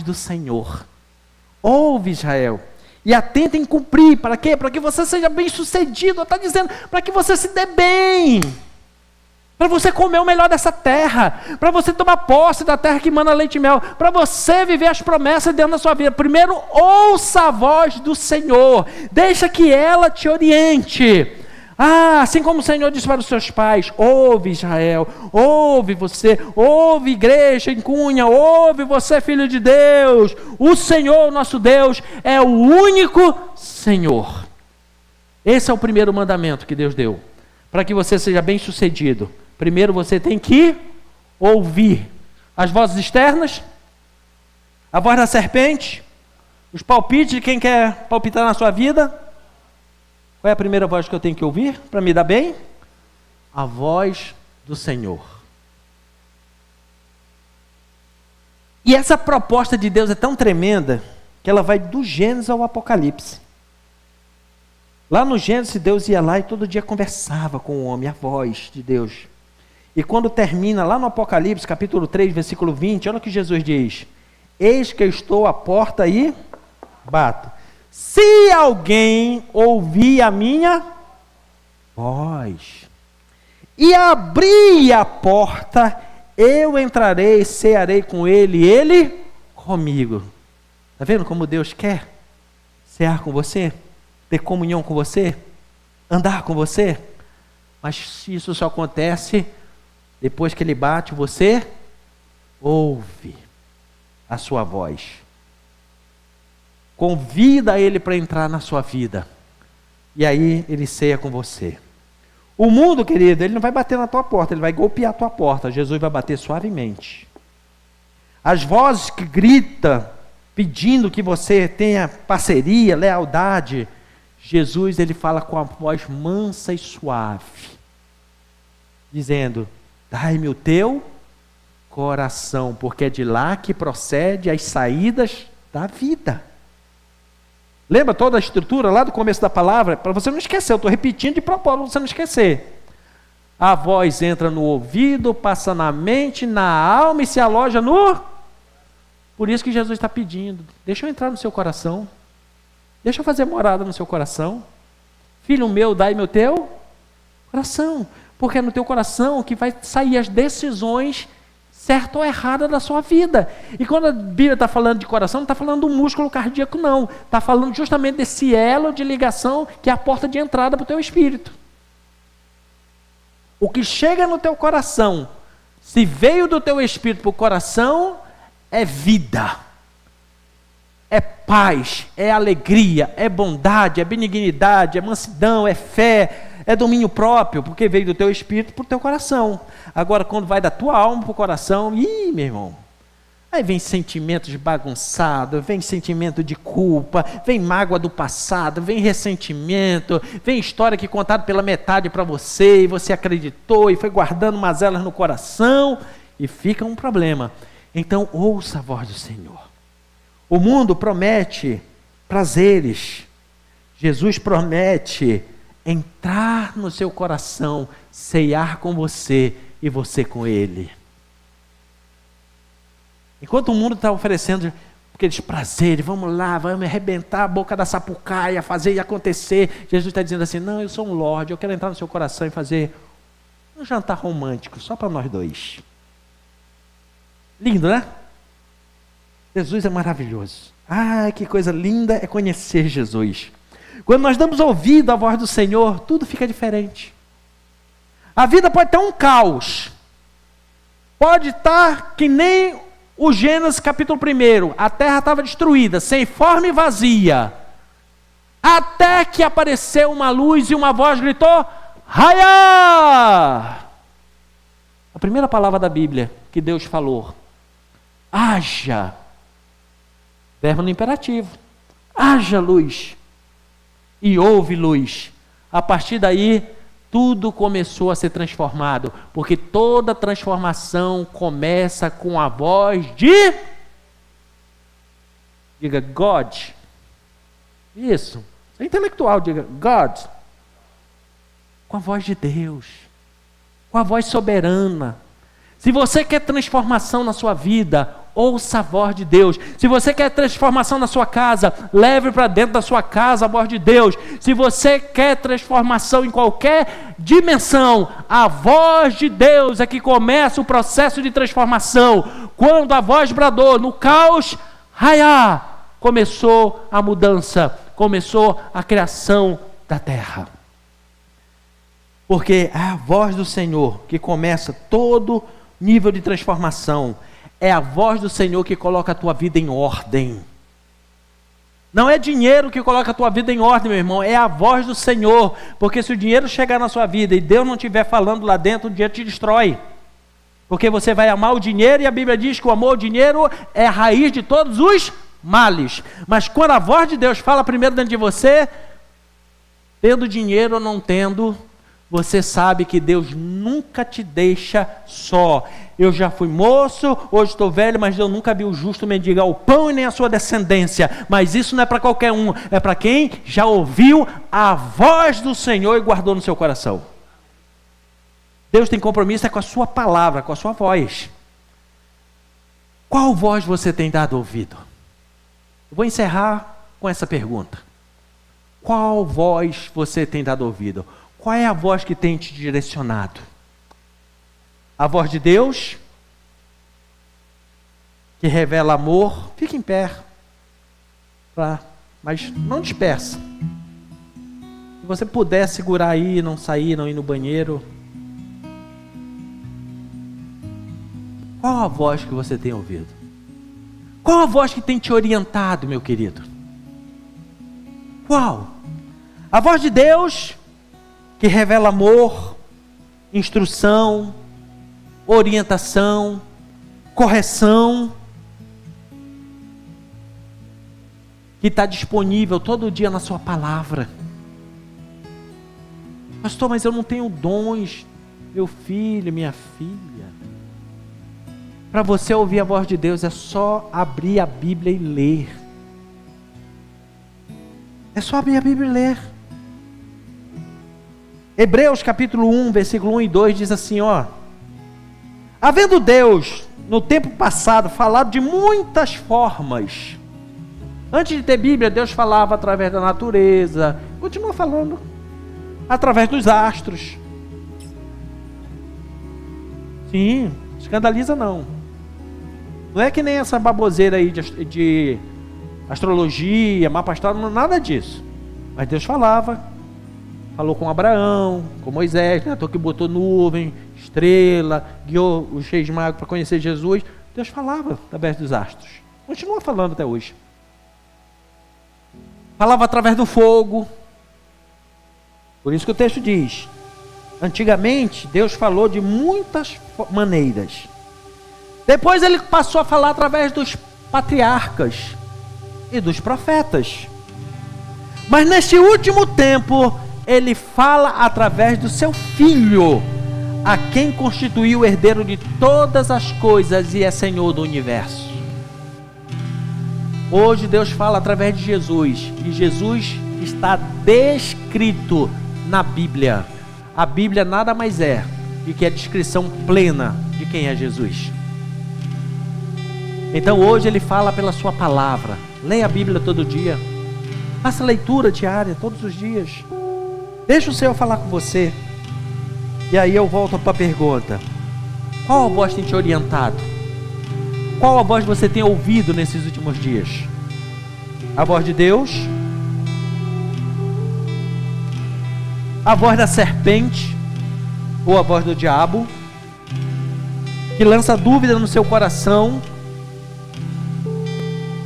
do Senhor. Ouve, Israel, e atenta em cumprir. Para quê? Para que você seja bem sucedido. Está dizendo, para que você se dê bem. Para você comer o melhor dessa terra. Para você tomar posse da terra que mana leite e mel. Para você viver as promessas dentro da sua vida. Primeiro, ouça a voz do Senhor. Deixa que ela te oriente. Assim como o Senhor disse para os seus pais, ouve Israel, ouve você, ouve igreja em Cunha, ouve você filho de Deus, o Senhor nosso Deus é o único Senhor. Esse é o primeiro mandamento que Deus deu, para que você seja bem sucedido. Primeiro você tem que ouvir as vozes externas, a voz da serpente, os palpites de quem quer palpitar na sua vida. Qual é a primeira voz que eu tenho que ouvir para me dar bem? A voz do Senhor. E essa proposta de Deus é tão tremenda que ela vai do Gênesis ao Apocalipse. Lá no Gênesis, Deus ia lá e todo dia conversava com o homem, a voz de Deus. E quando termina lá no Apocalipse, capítulo 3, versículo 20, olha o que Jesus diz: eis que eu estou à porta e bato. Se alguém ouvir a minha voz e abrir a porta, eu entrarei, cearei com ele, e ele comigo. Está vendo como Deus quer cear com você? Ter comunhão com você? Andar com você? Mas isso só acontece depois que ele bate, você ouve a sua voz. Convida ele para entrar na sua vida. E aí ele ceia com você. O mundo, querido, ele não vai bater na tua porta, ele vai golpear a tua porta. Jesus vai bater suavemente. As vozes que gritam, pedindo que você tenha parceria, lealdade, Jesus, ele fala com a voz mansa e suave, dizendo: dai-me o teu coração, porque é de lá que procede as saídas da vida. Lembra toda a estrutura lá do começo da palavra? Para você não esquecer, eu estou repetindo de propósito, para você não esquecer. A voz entra no ouvido, passa na mente, na alma e se aloja no... Por isso que Jesus está pedindo: deixa eu entrar no seu coração. Deixa eu fazer morada no seu coração. Filho meu, dai-me o teu coração. Porque é no teu coração que vai sair as decisões certa ou errada da sua vida. E quando a Bíblia está falando de coração, não está falando do músculo cardíaco, não. Está falando justamente desse elo de ligação que é a porta de entrada para o teu espírito. O que chega no teu coração, se veio do teu espírito para o coração, é vida, é paz, é alegria, é bondade, é benignidade, é mansidão, é fé, é domínio próprio, porque veio do teu espírito para o teu coração. Agora, quando vai da tua alma para o coração, meu irmão, aí vem sentimentos bagunçados, vem sentimento de culpa, vem mágoa do passado, vem ressentimento, vem história que contaram pela metade para você, e você acreditou, e foi guardando mazelas no coração, e fica um problema. Então, ouça a voz do Senhor. O mundo promete prazeres. Jesus promete entrar no seu coração, ceiar com você e você com Ele. Enquanto o mundo está oferecendo aqueles prazeres, vamos lá, vamos arrebentar a boca da sapucaia, fazer e acontecer, Jesus está dizendo assim: não, eu sou um Lorde, eu quero entrar no seu coração e fazer um jantar romântico, só para nós dois. Lindo, né? Jesus é maravilhoso. Ah, que coisa linda é conhecer Jesus. Quando nós damos ouvido à voz do Senhor, tudo fica diferente. A vida pode estar um caos. Pode estar que nem o Gênesis capítulo 1. A terra estava destruída, sem forma e vazia. Até que apareceu uma luz e uma voz gritou: Raia! A primeira palavra da Bíblia que Deus falou: haja. Verbo no imperativo. Haja luz. E houve luz. A partir daí, tudo começou a ser transformado. Porque toda transformação começa com a voz de... Diga God. Isso. É intelectual, diga God. Com a voz de Deus. Com a voz soberana. Se você quer transformação na sua vida, ouça a voz de Deus. Se você quer transformação na sua casa, leve para dentro da sua casa a voz de Deus. Se você quer transformação em qualquer dimensão, a voz de Deus é que começa o processo de transformação. Quando a voz bradou no caos, Raia, começou a mudança, começou a criação da terra. Porque é a voz do Senhor que começa todo nível de transformação. É a voz do Senhor que coloca a tua vida em ordem. Não é dinheiro que coloca a tua vida em ordem, meu irmão. É a voz do Senhor. Porque se o dinheiro chegar na sua vida e Deus não estiver falando lá dentro, o dinheiro te destrói. Porque você vai amar o dinheiro, e a Bíblia diz que o amor ao dinheiro é a raiz de todos os males. Mas quando a voz de Deus fala primeiro dentro de você, tendo dinheiro ou não tendo, você sabe que Deus nunca te deixa só. Eu já fui moço, hoje estou velho, mas eu nunca vi o justo mendigar o pão e nem a sua descendência. Mas isso não é para qualquer um, é para quem já ouviu a voz do Senhor e guardou no seu coração. Deus tem compromisso com a sua palavra, com a sua voz. Qual voz você tem dado ouvido? Eu vou encerrar com essa pergunta. Qual voz você tem dado ouvido? Qual é a voz que tem te direcionado? A voz de Deus, que revela amor. Fique em pé, mas não dispersa. Se você puder segurar aí, não sair, não ir no banheiro. Qual a voz que você tem ouvido? Qual a voz que tem te orientado, meu querido? Qual? A voz de Deus, que revela amor, instrução, orientação, correção, que está disponível todo dia na sua palavra. Pastor, mas eu não tenho dons, meu filho, minha filha. Para você ouvir a voz de Deus é só abrir a Bíblia e ler. É só abrir a Bíblia e ler. Hebreus capítulo 1, versículo 1 e 2 diz assim, havendo Deus, no tempo passado, falado de muitas formas. Antes de ter Bíblia, Deus falava através da natureza, continua falando, através dos astros. Sim, escandaliza não. Não é que nem essa baboseira aí de astrologia, mapa astral, nada disso. Mas Deus falou com Abraão, com Moisés, né? Que botou nuvem, estrela, guiou os reis magos para conhecer Jesus. Deus falava através dos astros. Continua falando até hoje. Falava através do fogo. Por isso que o texto diz, antigamente Deus falou de muitas maneiras. Depois ele passou a falar através dos patriarcas e dos profetas. Mas neste último tempo, ele fala através do seu Filho, a quem constituiu o herdeiro de todas as coisas e é Senhor do universo. Hoje Deus fala através de Jesus, e Jesus está descrito na Bíblia. A Bíblia nada mais é do que a descrição plena de quem é Jesus. Então hoje ele fala pela sua palavra. Leia a Bíblia todo dia. Faça leitura diária todos os dias. Deixa o Senhor falar com você. E aí eu volto para a pergunta. Qual a voz tem te orientado? Qual a voz você tem ouvido nesses últimos dias? A voz de Deus? A voz da serpente? Ou a voz do diabo? Que lança dúvida no seu coração,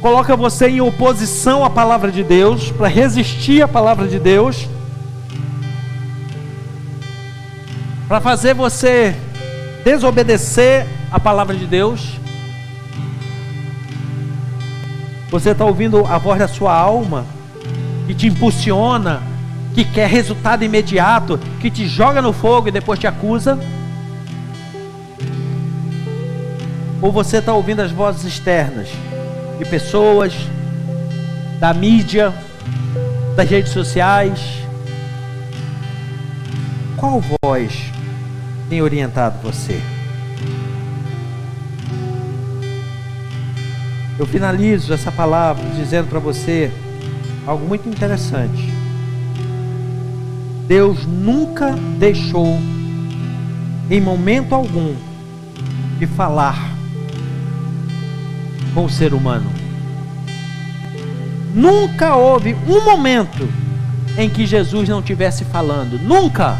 coloca você em oposição à palavra de Deus, para resistir à palavra de Deus, para fazer você desobedecer à palavra de Deus. Você está ouvindo a voz da sua alma, que te impulsiona, que quer resultado imediato, que te joga no fogo e depois te acusa? Ou você está ouvindo as vozes externas, de pessoas, da mídia, das redes sociais? Qual voz tem orientado você? Eu finalizo essa palavra dizendo para você algo muito interessante. Deus nunca deixou, em momento algum, de falar com o ser humano. Nunca houve um momento em que Jesus não estivesse falando. Nunca.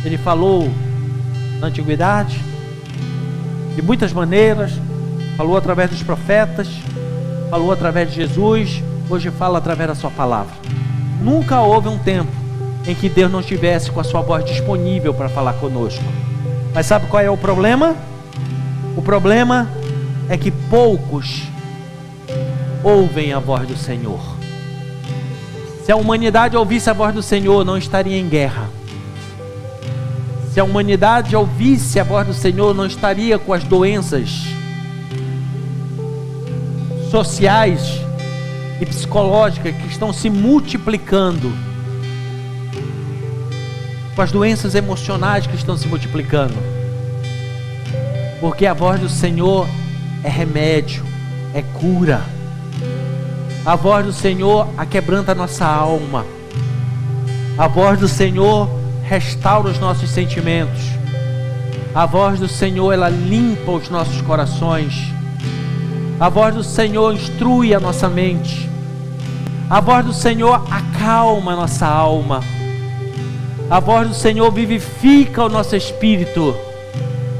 Ele falou na antiguidade, de muitas maneiras, falou através dos profetas, falou através de Jesus, hoje fala através da sua palavra. Nunca houve um tempo em que Deus não estivesse com a sua voz disponível para falar conosco. Mas sabe qual é o problema? O problema é que poucos ouvem a voz do Senhor. Se a humanidade ouvisse a voz do Senhor, não estaria em guerra. Se a humanidade ouvisse a voz do Senhor, não estaria com as doenças sociais e psicológicas que estão se multiplicando, com as doenças emocionais que estão se multiplicando. Porque a voz do Senhor é remédio, é cura. A voz do Senhor aquebranta a nossa alma. A voz do Senhor restaura os nossos sentimentos. A voz do Senhor, ela limpa os nossos corações. A voz do Senhor instrui a nossa mente. A voz do Senhor acalma a nossa alma. A voz do Senhor vivifica o nosso espírito.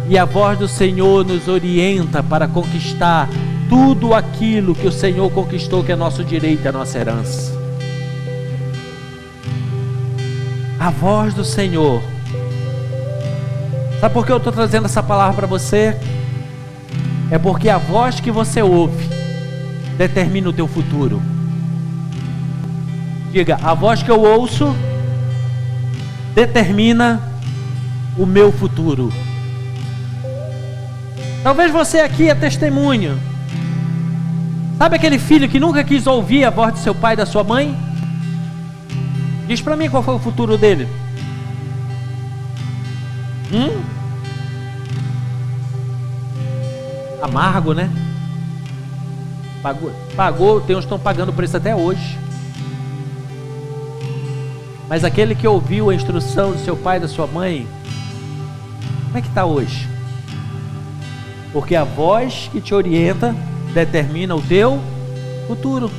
E a voz do Senhor nos orienta para conquistar tudo aquilo que o Senhor conquistou, que é nosso direito, é nossa herança. A voz do Senhor. Sabe por que eu estou trazendo essa palavra para você? É porque a voz que você ouve determina o teu futuro. Diga, a voz que eu ouço determina o meu futuro. Talvez você aqui é testemunho. Sabe aquele filho que nunca quis ouvir a voz do seu pai e da sua mãe? Diz para mim qual foi o futuro dele. Amargo, né? Pagou, tem uns que estão pagando o preço até hoje. Mas aquele que ouviu a instrução do seu pai e da sua mãe, como é que está hoje? Porque a voz que te orienta determina o teu futuro.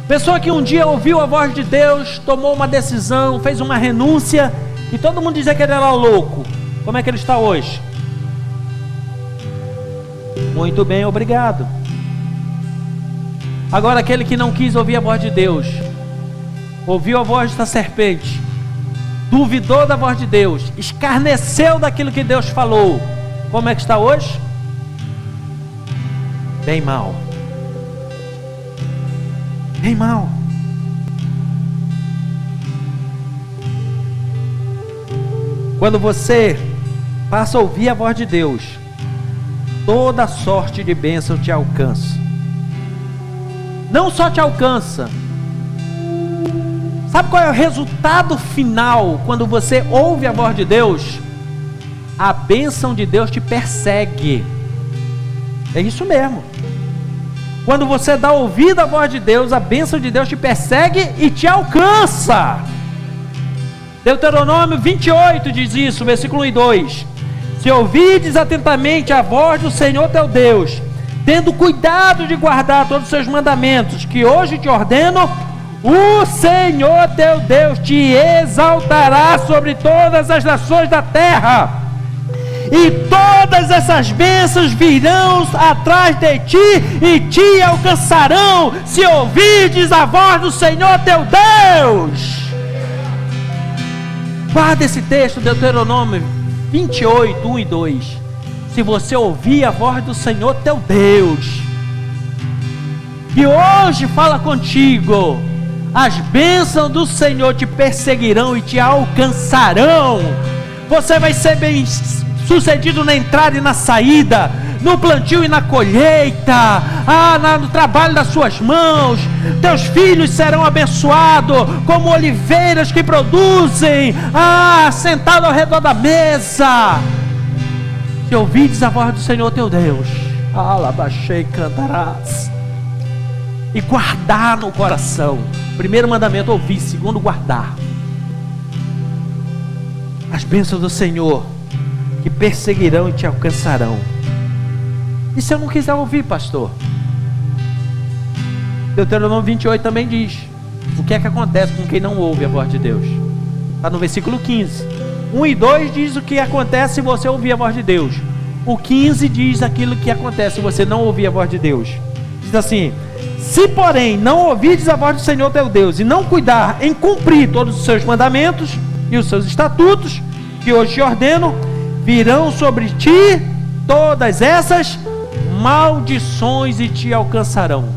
Pessoa que um dia ouviu a voz de Deus, tomou uma decisão, fez uma renúncia, e todo mundo dizia que ele era louco. Como é que ele está hoje? Muito bem, obrigado. Agora aquele que não quis ouvir a voz de Deus, ouviu a voz da serpente, duvidou da voz de Deus, escarneceu daquilo que Deus falou, como é que está hoje? Bem mal. Bem mal. Quando você passa a ouvir a voz de Deus, toda sorte de bênção te alcança. Não só te alcança. Sabe qual é o resultado final quando você ouve a voz de Deus? A bênção de Deus te persegue. É isso mesmo. Quando você dá ouvido à voz de Deus, a bênção de Deus te persegue e te alcança. Deuteronômio 28 diz isso, versículo 1 e 2. Se ouvides atentamente a voz do Senhor teu Deus, tendo cuidado de guardar todos os seus mandamentos, que hoje te ordeno, o Senhor teu Deus te exaltará sobre todas as nações da terra, e todas essas bênçãos virão atrás de ti e te alcançarão, se ouvirdes a voz do Senhor teu Deus. Guarda esse texto, Deuteronômio 28, 1 e 2. Se você ouvir a voz do Senhor teu Deus, que hoje fala contigo, as bênçãos do Senhor te perseguirão e te alcançarão. Você vai ser bem sucedido na entrada e na saída, no plantio e na colheita, no trabalho das suas mãos. Teus filhos serão abençoados como oliveiras que produzem, sentado ao redor da mesa. Se ouvides a voz do Senhor teu Deus, alabaxei cantarás, e guardar no coração. Primeiro mandamento, ouvir. Segundo, guardar. As bênçãos do Senhor que perseguirão e te alcançarão. E se eu não quiser ouvir, pastor? Deuteronômio 28 também diz o que é que acontece com quem não ouve a voz de Deus. Está no versículo 15. 1 e 2 diz o que acontece se você ouvir a voz de Deus. O 15 diz aquilo que acontece se você não ouvir a voz de Deus. Diz assim: se porém não ouvirdes a voz do Senhor teu Deus e não cuidar em cumprir todos os seus mandamentos e os seus estatutos que hoje te ordeno, virão sobre ti todas essas maldições e te alcançarão.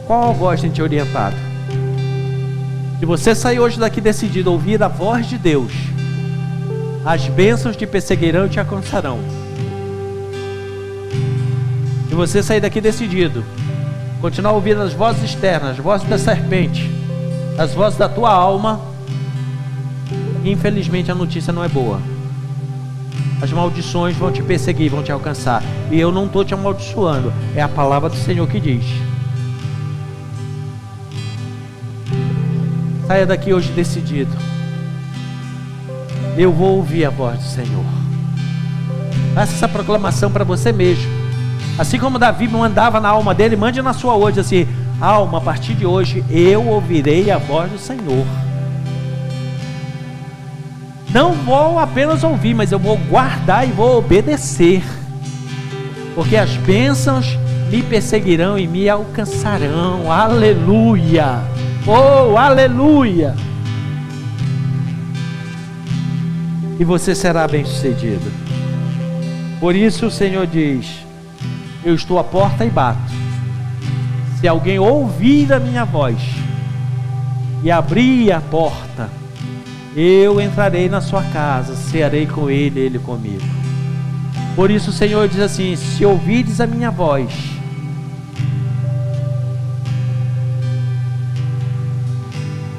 Qual a voz tem te orientado? Se você sair hoje daqui decidido a ouvir a voz de Deus, as bênçãos te perseguirão e te alcançarão. Se você sair daqui decidido continuar ouvindo as vozes externas, as vozes da serpente, as vozes da tua alma, infelizmente a notícia não é boa. As maldições vão te perseguir, vão te alcançar. E eu não estou te amaldiçoando, é a palavra do Senhor que diz. Saia daqui hoje decidido. Eu vou ouvir a voz do Senhor. Faça essa proclamação para você mesmo. Assim como Davi mandava na alma dele, mande na sua hoje assim: alma, a partir de hoje eu ouvirei a voz do Senhor. Não vou apenas ouvir, mas eu vou guardar e vou obedecer. Porque as bênçãos me perseguirão e me alcançarão. Aleluia! Oh, aleluia! E você será bem-sucedido. Por isso o Senhor diz: eu estou à porta e bato. Se alguém ouvir a minha voz e abrir a porta, eu entrarei na sua casa, cearei com ele, ele comigo. Por isso o Senhor diz assim: se ouvirdes a minha voz,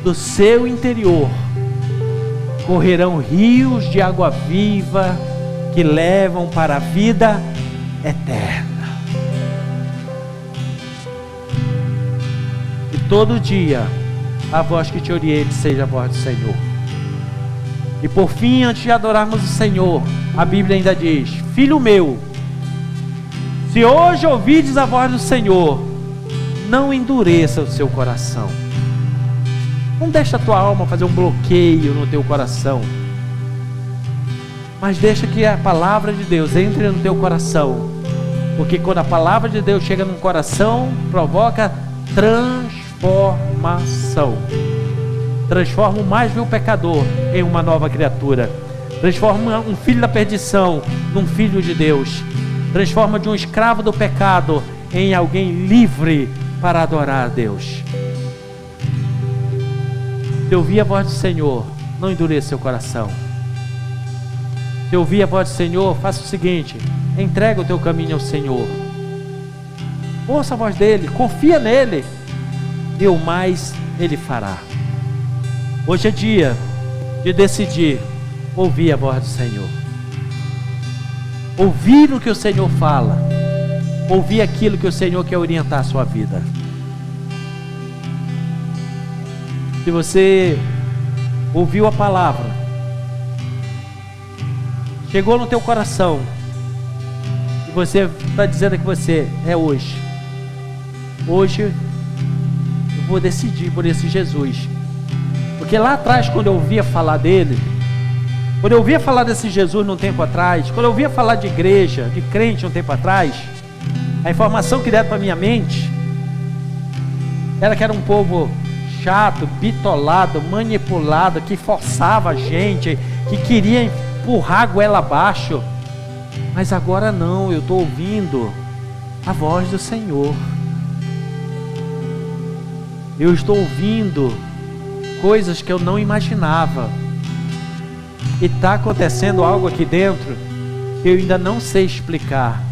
do seu interior correrão rios de água viva que levam para a vida eterna. E todo dia a voz que te oriente seja a voz do Senhor. E por fim, antes de adorarmos o Senhor, a Bíblia ainda diz: filho meu, se hoje ouvides a voz do Senhor, não endureça o seu coração. Não deixa a tua alma fazer um bloqueio no teu coração, mas deixa que a palavra de Deus entre no teu coração. Porque quando a palavra de Deus chega no coração, provoca transformação. Transforma o mais vil pecador em uma nova criatura. Transforma um filho da perdição num filho de Deus. Transforma de um escravo do pecado em alguém livre para adorar a Deus. Se ouvir a voz do Senhor, não endureça seu coração. Se ouvir a voz do Senhor, faça o seguinte: entrega o teu caminho ao Senhor. Ouça a voz dele, confia nele, e o mais ele fará. Hoje é dia de decidir ouvir a voz do Senhor. Ouvir o que o Senhor fala. Ouvir aquilo que o Senhor quer orientar a sua vida. Se você ouviu a palavra, chegou no teu coração, e você está dizendo que você é hoje. Hoje eu vou decidir por esse Jesus. Porque lá atrás, quando eu ouvia falar dele, quando eu ouvia falar desse Jesus num tempo atrás, quando eu ouvia falar de igreja, de crente um tempo atrás, a informação que deram para minha mente era que era um povo chato, bitolado, manipulado, que forçava a gente, que queria empurrar a goela abaixo. Mas agora não, eu estou ouvindo a voz do Senhor. Eu estou ouvindo coisas que eu não imaginava. E está acontecendo algo aqui dentro que eu ainda não sei explicar.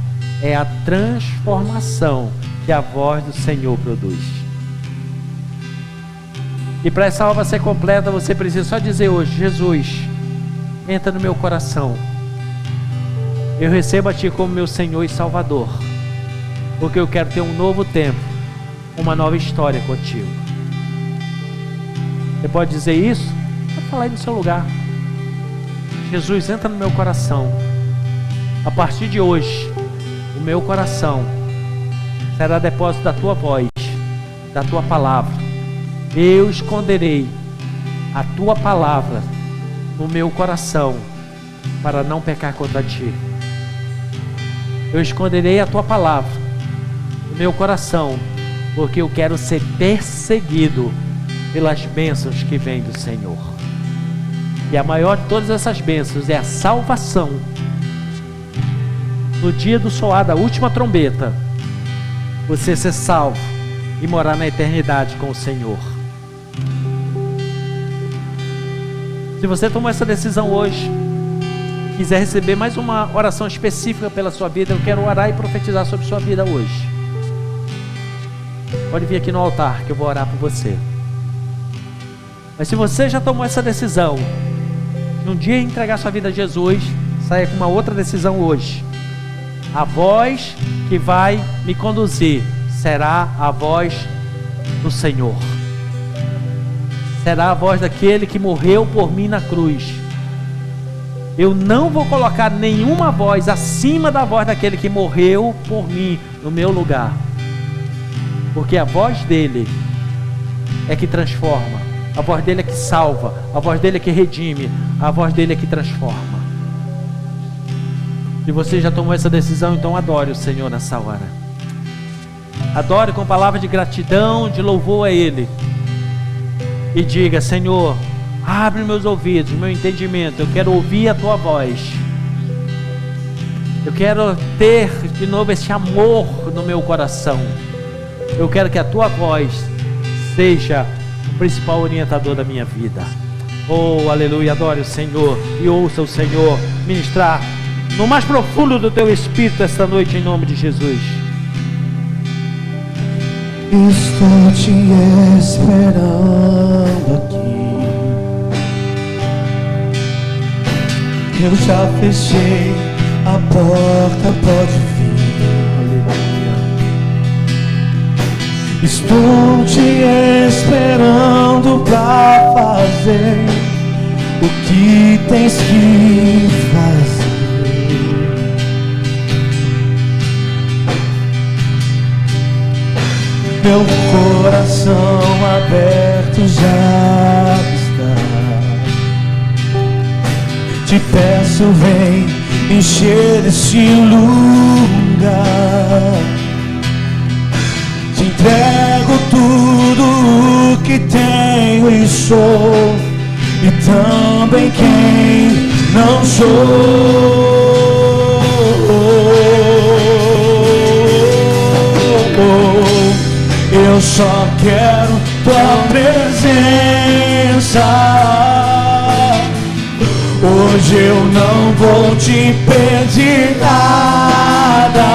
É a transformação que a voz do Senhor produz. E para essa obra ser completa, você precisa só dizer hoje: Jesus, entra no meu coração. Eu recebo a Ti como meu Senhor e Salvador, porque eu quero ter um novo tempo, uma nova história contigo. Você pode dizer isso? Pode falar aí no seu lugar. Jesus, entra no meu coração. A partir de hoje, o meu coração será depósito da Tua voz, da Tua palavra. Eu esconderei a Tua palavra no meu coração para não pecar contra Ti. Eu esconderei a Tua palavra no meu coração, porque eu quero ser perseguido pelas bênçãos que vêm do Senhor. E a maior de todas essas bênçãos é a salvação. No dia do soar da última trombeta, você ser salvo e morar na eternidade com o Senhor. Se você tomou essa decisão hoje, quiser receber mais uma oração específica pela sua vida, eu quero orar e profetizar sobre sua vida hoje. Pode vir aqui no altar que eu vou orar por você. Mas se você já tomou essa decisão, num dia entregar sua vida a Jesus, saia com uma outra decisão hoje. A voz que vai me conduzir será a voz do Senhor. será a voz daquele que morreu por mim na cruz. Eu não vou colocar nenhuma voz acima da voz daquele que morreu por mim no meu lugar, porque a voz dele é que transforma, a voz dele é que salva, a voz dele é que redime, a voz dele é que transforma. Se você já tomou essa decisão, então adore o Senhor nessa hora. Adore com palavras de gratidão, de louvor a Ele. E diga: Senhor, abre meus ouvidos, meu entendimento. Eu quero ouvir a Tua voz. Eu quero ter de novo esse amor no meu coração. Eu quero que a Tua voz seja o principal orientador da minha vida. Oh, aleluia, adore o Senhor e ouça o Senhor ministrar no mais profundo do teu espírito esta noite, em nome de Jesus. Estou te esperando aqui. Eu já fechei a porta, pode vir. Aleluia. Estou te esperando pra fazer o que tens que fazer. Meu coração aberto já está. Te peço, vem encher este lugar. Te entrego tudo o que tenho e sou, e também quem não sou. Eu só quero tua presença. Hoje eu não vou te pedir nada.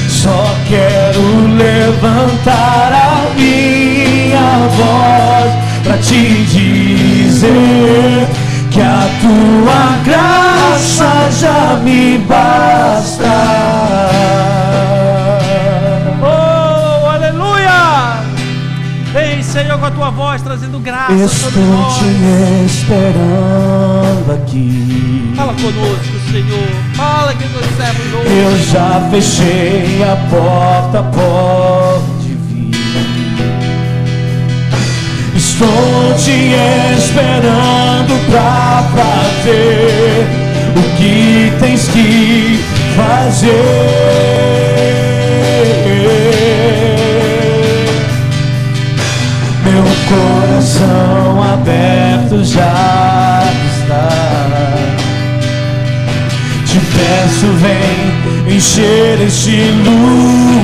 Só quero levantar a minha voz pra te dizer que a tua graça já me basta. Senhor, com a tua voz trazendo graça sobre Estou nós. te esperando aqui. Fala conosco, Senhor. Fala que nos servos hoje. Eu já fechei a porta, pode vir. Estou te esperando pra fazer o que tens que fazer. Meu coração aberto já está. Te peço, vem encher este lugar.